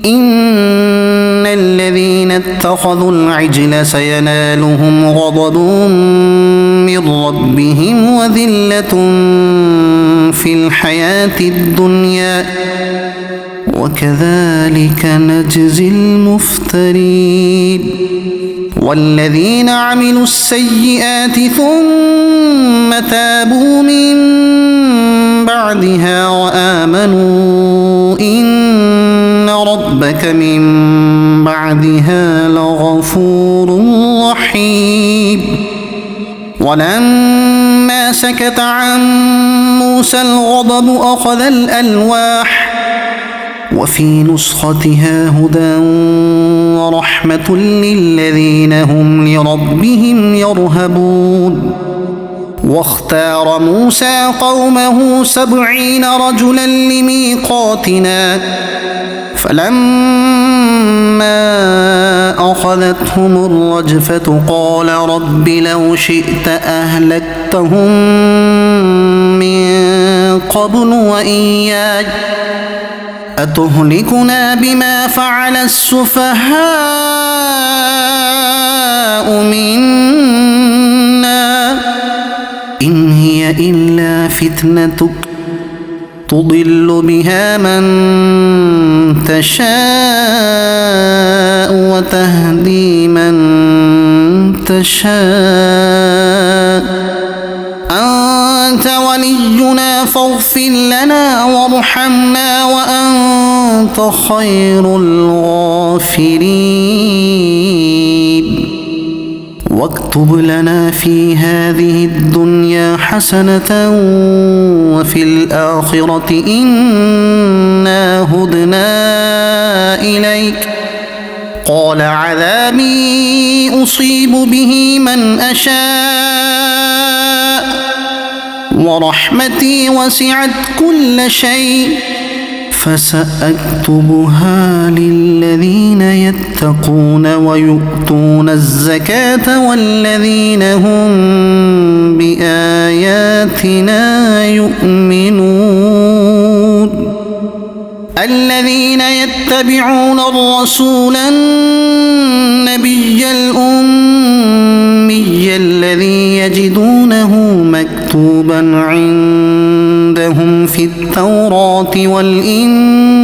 [SPEAKER 1] إن الذين اتخذوا العجل سينالهم غضب من ربهم وذلة في الحياة الدنيا وكذلك نجزي المفترين والذين عملوا السيئات ثم تابوا من بعدها وآمنوا إن ربك من بعدها لغفور رحيم ولما سكت عن موسى الغضب أخذ الألواح وفي نسختها هدى ورحمة للذين هم لربهم يرهبون واختار موسى قومه 70 رجلا لميقاتنا فلما أخذتهم الرجفة قال رب لو شئت أهلكتهم من قبل وإياي أتهلكنا بما فعل السفهاء منا إن هي إلا فتنتك تضل بها من تشاء وتهدي من تشاء أنت ولينا فاغفر لنا وارحمنا وأنت خير الغافرين واكتب لنا في هذه الدنيا حسنة وفي الآخرة إنا هدنا إليك قال عذابي أصيب به من أشاء ورحمتي وسعت كل شيء فسأكتبها للذين يتقون ويؤتون الزكاة والذين هم بآياتنا يؤمنون الذين يتبعون الرسول النبي الأمي الذي يجدونه مكتوبا عندهم في التوراة والإنجيل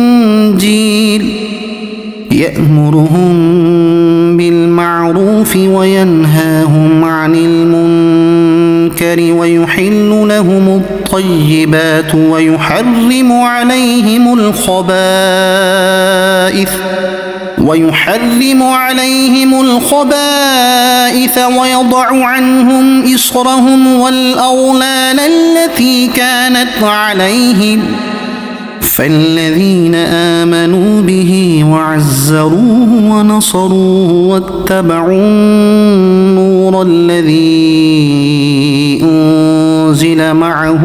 [SPEAKER 1] يأمرهم بالمعروف وينهاهم عن المنكر ويحل لهم الطيبات ويحرم عليهم الخبائث ويضع عنهم إصرهم والأغلال التي كانت عليهم فالذين آمنوا به وعزروه ونصروه واتبعوا النور الذي أنزل معه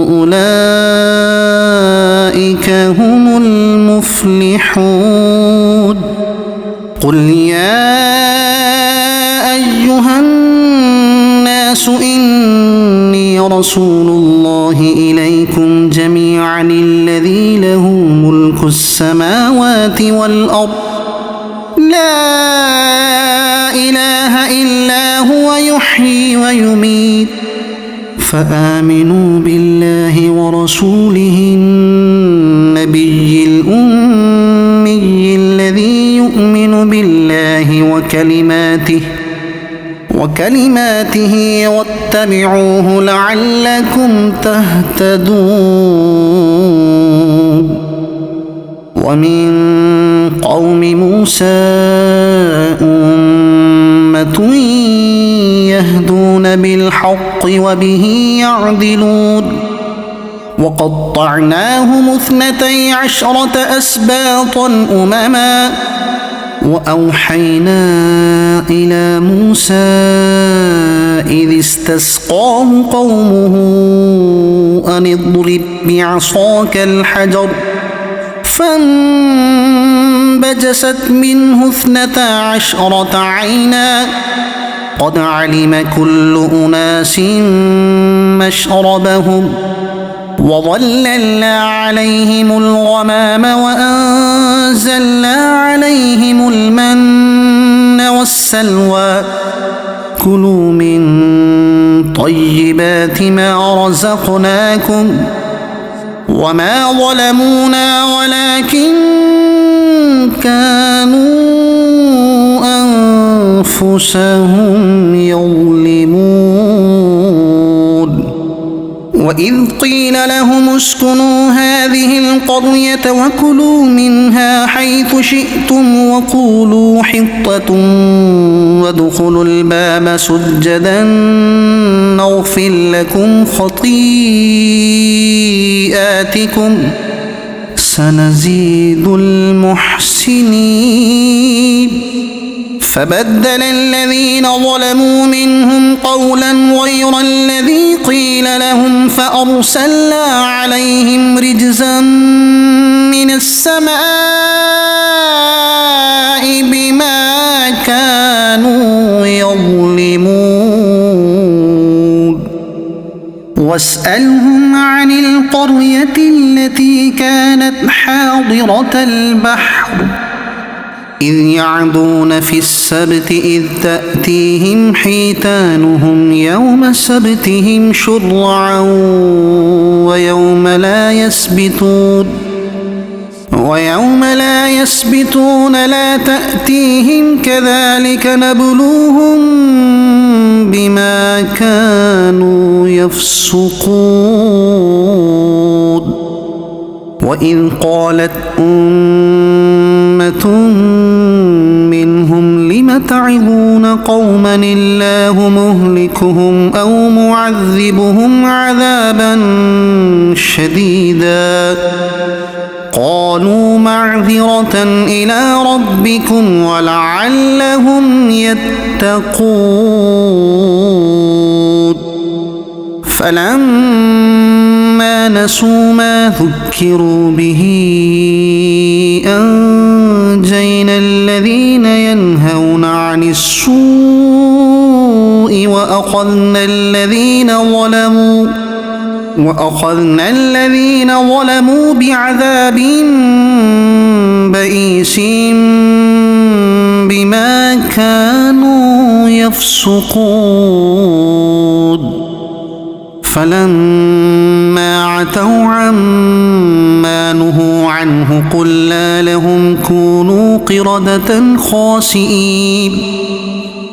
[SPEAKER 1] أولئك هم المفلحون قل يا أيها الناس إني رسول الله إليكم جميعا الذي له ملك السماوات والأرض لا إله إلا هو يحيي ويميت فآمنوا بالله ورسوله النبي الأمي الذي يؤمن بالله وكلماته واتبعوه لعلكم تهتدون ومن قوم موسى أمة يهدون بالحق وبه يعدلون وقطعناهم 12 أسباطا أمما وأوحينا إلى موسى إذ استسقاه قومه أن اضرب بعصاك الحجر فانبجست منه 12 عينا قد علم كل أناس مشربهم وظللنا عليهم الغمام وأنزلنا عليهم المن والسلوى كلوا من طيبات ما رزقناكم وما ظلمونا ولكن كانوا أنفسهم يظلمون وإذ قيل لهم اسكنوا هذه القرية وكلوا منها حيث شئتم وقولوا حطة وادخلوا الباب سجدا نغفر لكم خطيئاتكم سنزيد المحسنين فبدل الذين ظلموا منهم قولا غير الذي قيل لهم فأرسلنا عليهم رجزا من السماء بما كانوا يظلمون واسألهم عن القرية التي كانت حاضرة البحر إذ يعدون في السبت إذ تأتيهم حيتانهم يوم سبتهم شرعا ويوم لا يسبتون لا تأتيهم كذلك نبلوهم بما كانوا يفسقون وإذ قالت أمة منهم لم تعظون قوما الله مهلكهم أو معذبهم عذابا شديدا قالوا معذرة إلى ربكم ولعلهم يتقون فلما فلما نسوا ما ذكروا به أنجينا الذين ينهون عن السوء وأخذنا الذين ظلموا بعذاب بئيس بما كانوا يفسقون فلما عتوا عما نهوا عنه قلنا لهم كونوا قردة خاسئين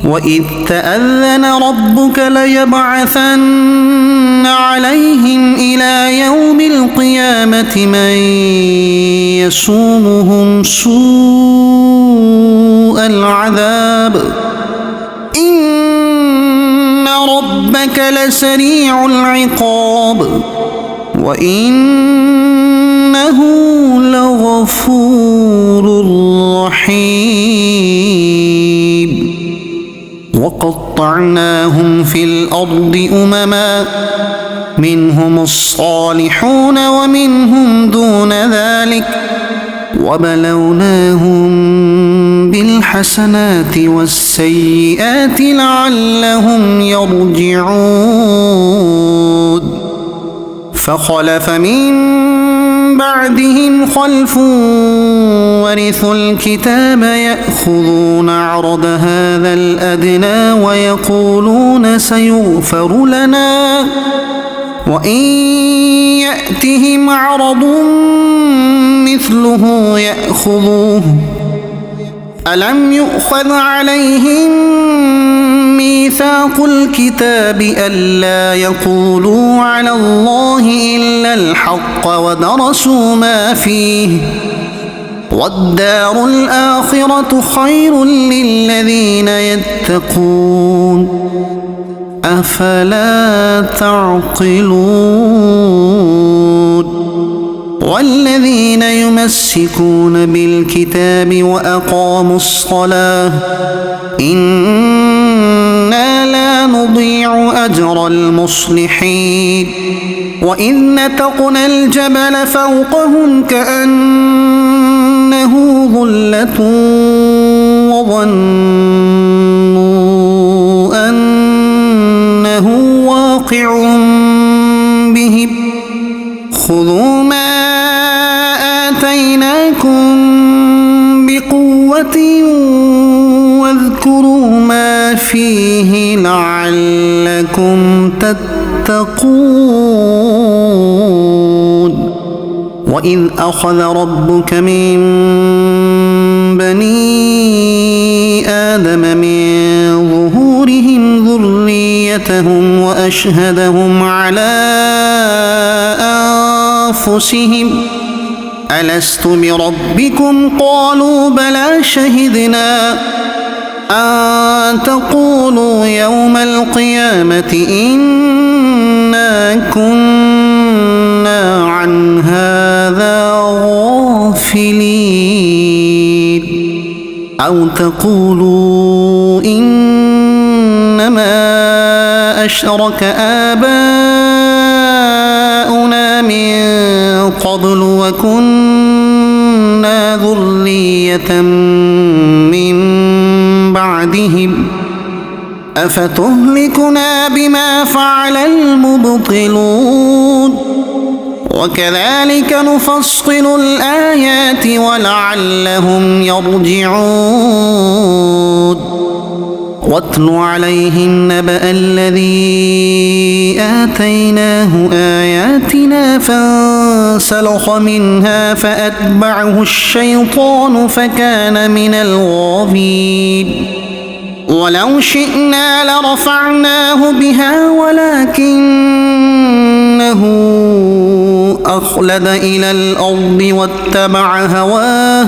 [SPEAKER 1] وإذ تأذن ربك ليبعثن عليهم إلى يوم القيامة من يسومهم سوء العذاب إن ربك لسريع العقاب وإنه لغفور رحيم وقطعناهم في الأرض أمما منهم الصالحون ومنهم دون ذلك وبلوناهم بالحسنات والسيئات لعلهم يرجعون فخلف من بعدهم خلف ورثوا الكتاب يأخذون عرض هذا الأدنى ويقولون سيغفر لنا وإن يأتهم عرض مثله يأخذوه ألم يؤخذ عليهم ميثاق الكتاب ألا يقولوا على الله إلا الحق ودرسوا ما فيه والدار الآخرة خير للذين يتقون أفلا تعقلون والذين يمسكون بالكتاب وأقاموا الصلاة إنا لا نضيع أجر المصلحين وإذ نتقنا الجبل فوقهم كأنه ظلة وظنوا أنه واقع بهم خذوا ما آتيناكم بقوة واذكروا ما فيه لعلكم تتقون وإذ أخذ ربك من بني آدم من ظهورهم ذريتهم وأشهدهم على أنفسهم ألست بربكم قالوا بلى شهدنا أن تقولوا يوم القيامة إنا كنا عن هذا غافلين أو تقولوا إنما أشرك آباؤنا من قبل وكنا ذرية من بعدهم أفتهلكنا بما فعل المبطلون وكذلك نفصل الآيات ولعلهم يرجعون واتل عليهم نبأ الذي آتيناه آياتنا فانسلخ منها فأتبعه الشيطان فكان من الغاوين ولو شئنا لرفعناه بها ولكنه أخلد إلى الأرض واتبع هواه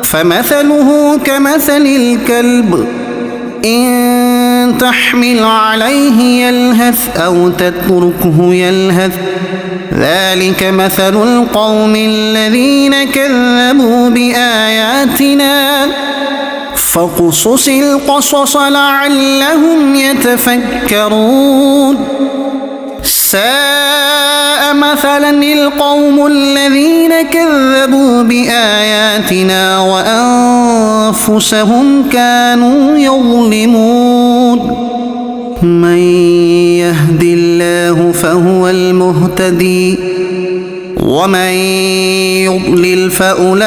[SPEAKER 1] فمثله كمثل الكلب إن تحمل عليه يلهث أو تتركه يلهث ذلك مثل القوم الذين كذبوا بآياتنا فاقصص القصص لعلهم يتفكرون ساء حالًا القوم الذين كذبوا بآياتنا وأنفسهم كانوا يظلمون من يهد الله فهو المهتدي ومن يضلل فأولئك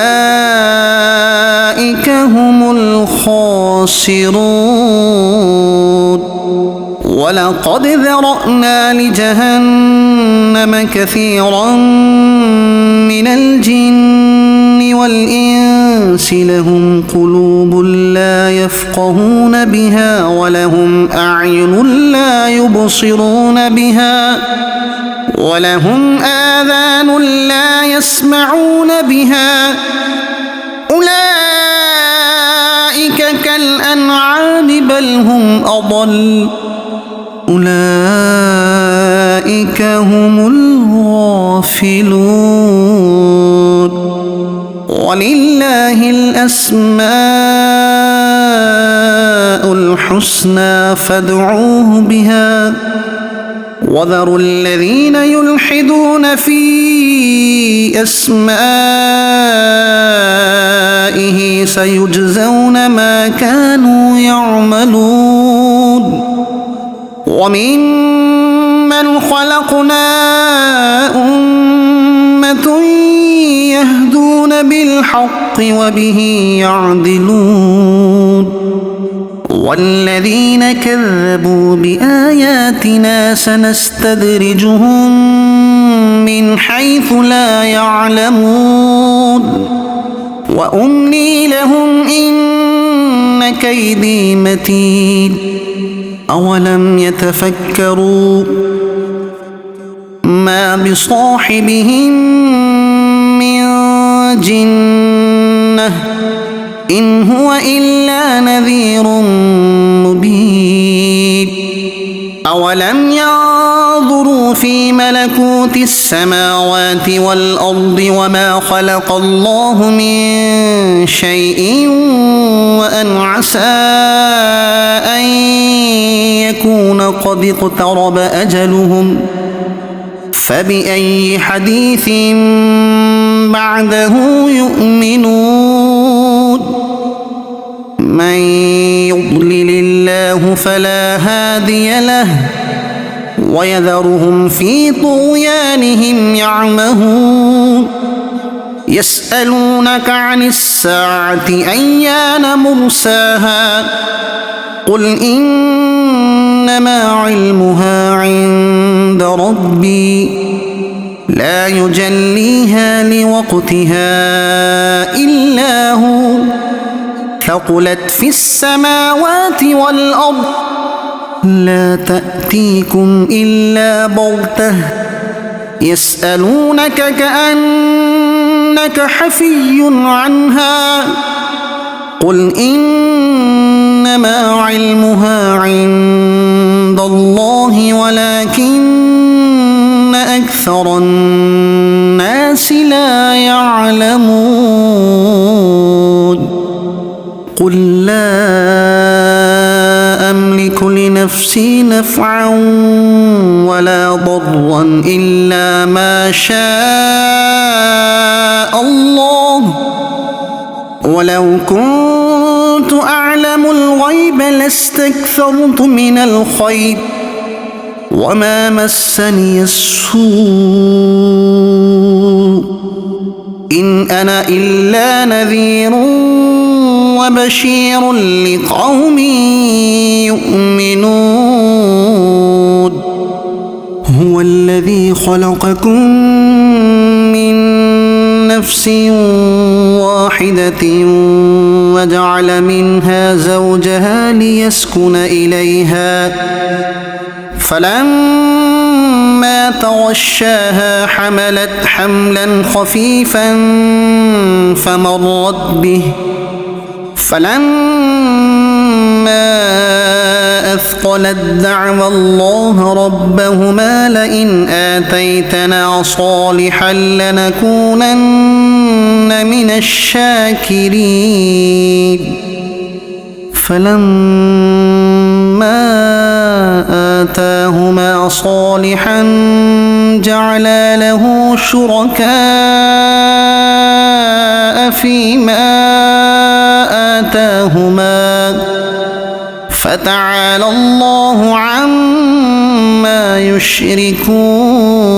[SPEAKER 1] هم الخاسرون ولقد ذرأنا لجهنم كثيرا من الجن والإنس لهم قلوب لا يفقهون بها ولهم أعين لا يبصرون بها ولهم آذان لا يسمعون بها أولئك كالأنعام بل هم أضل أولئك هم الغافلون ولله الأسماء الحسنى فادعوه بها وذروا الذين يلحدون في أسمائه سيجزون ما كانوا يعملون وممن خلقنا أمة يهدون بالحق وبه يعدلون والذين كذبوا بآياتنا سنستدرجهم من حيث لا يعلمون وأملي لهم إن كيدي متين أولم يتفكروا ما بصاحبهم من جنة إن هو إلا نذير مبين أولم ينظروا في ملكوت السماوات والأرض وما خلق الله من شيء وأن عسى أن يكون قد اقترب أجلهم فبأي حديث بعده يؤمنون من يضلل الله فلا هادي له ويذرهم في طغيانهم يعمهون يسألونك عن الساعة أيان مرساها قل إنما علمها عند ربي لا يجليها لوقتها إلا هو ثقلت في السماوات والأرض لا تأتيكم إلا بغتة يسألونك كأنك حفي عنها قل إنما علمها عند الله ولكن أكثر الناس لا يعلمون قل لا أملك لنفسي نفعا ولا ضرا إلا ما شاء الله ولو كنت أعلم الغيب لاستكثرت من الخير وما مسني السوء إن أنا إلا نذير وبشير لقوم يؤمنون هو الذي خلقكم من نفس واحدة وجعل منها زوجها ليسكن إليها فلما تغشاها حملت حملا خفيفا فمرت به فلما أثقلت دعوى الله ربهما لئن آتيتنا صالحا لنكونن من الشاكرين فلما آتاهما صالحا جعلا له شركاء فيما آتاهما فتعالى الله عما يشركون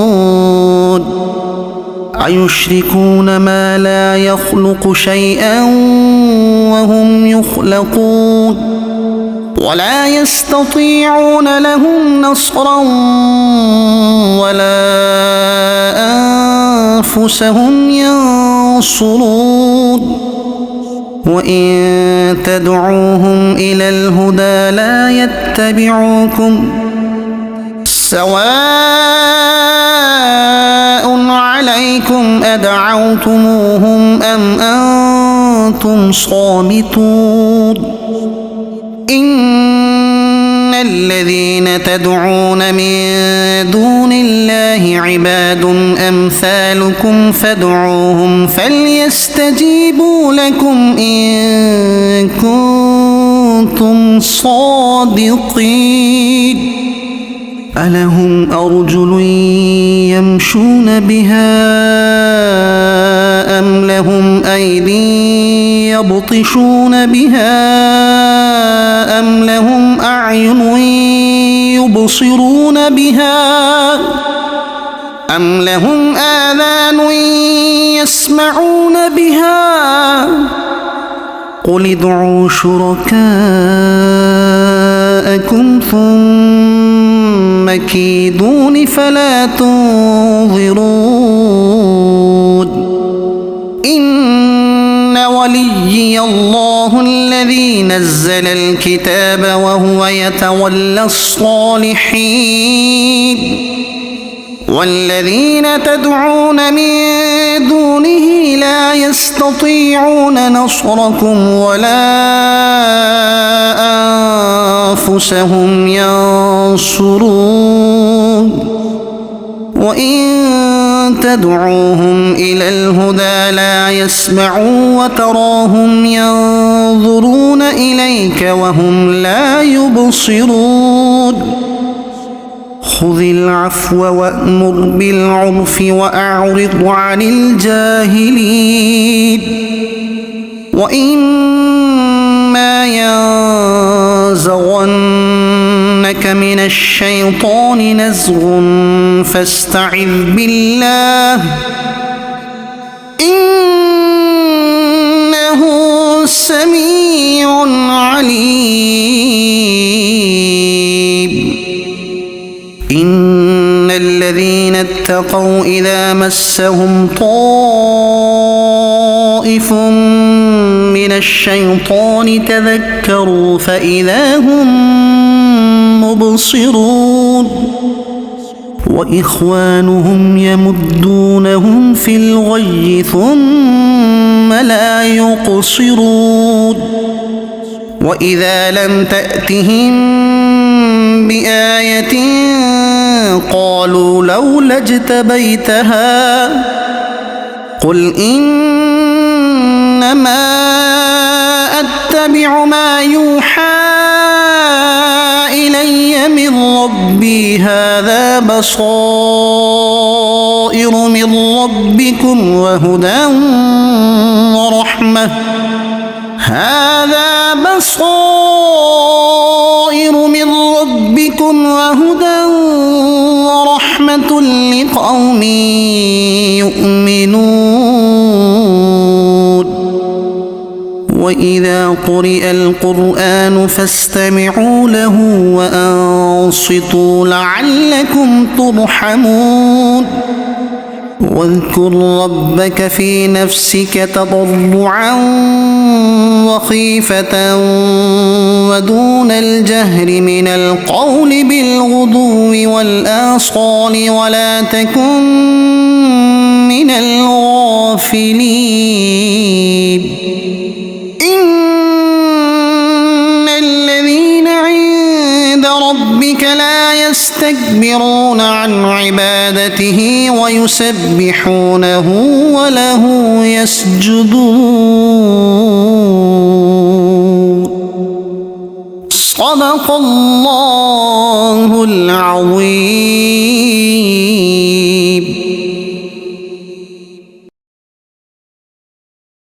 [SPEAKER 1] أيشركون ما لا يخلق شيئا وهم يخلقون ولا يستطيعون لهم نصرا ولا أنفسهم ينصرون وإن تدعوهم إلى الهدى لا يتبعوكم سواء عليكم أدعوتموهم أم أنتم صامتون إن الذين تدعون من دون الله عباد أمثالكم فادعوهم فليستجيبوا لكم إن كنتم صادقين ألهم أرجل يمشون بها أم لهم أيدي يبطشون بها أم لهم أعين يبصرون بها أم لهم آذان يسمعون بها قل ادعوا شركاءكم ثم كيدون فلا تنظرون إن وليي الله الذي نزل الكتاب وهو يتولى الصالحين والذين تدعون من دونه لا يستطيعون نصركم ولا أنفسهم ينصرون وإن تدعوهم إلى الهدى لا يسمعوا وتراهم ينظرون إليك وهم لا يبصرون خذ العفو وأمر بالعرف وأعرض عن الجاهلين وإما ينزغنك من الشيطان نزغ فاستعذ بالله إنه سميع عليم إن الذين اتقوا إذا مسهم طائف من الشيطان تذكروا فإذا هم مبصرون وإخوانهم يمدونهم في الغي ثم لا يقصرون وإذا لم تأتهم بآية قالوا لولا اجتبيتها قل إنما أتبع ما يوحى إلي من ربي هذا بصائر من ربكم وهدى ورحمة هذا بصائر من ربكم وهدى ورحمة لقوم يؤمنون وإذا قرئ القرآن فاستمعوا له وأنصتوا لعلكم ترحمون واذكر ربك في نفسك تضرعا وخيفة ودون الجهر من القول بالغدو والآصال ولا تكن من الغافلين إن الذين عند ربك لا يستكبرون عن عبادته ويسبحونه وله يسجدون صدق الله العظيم.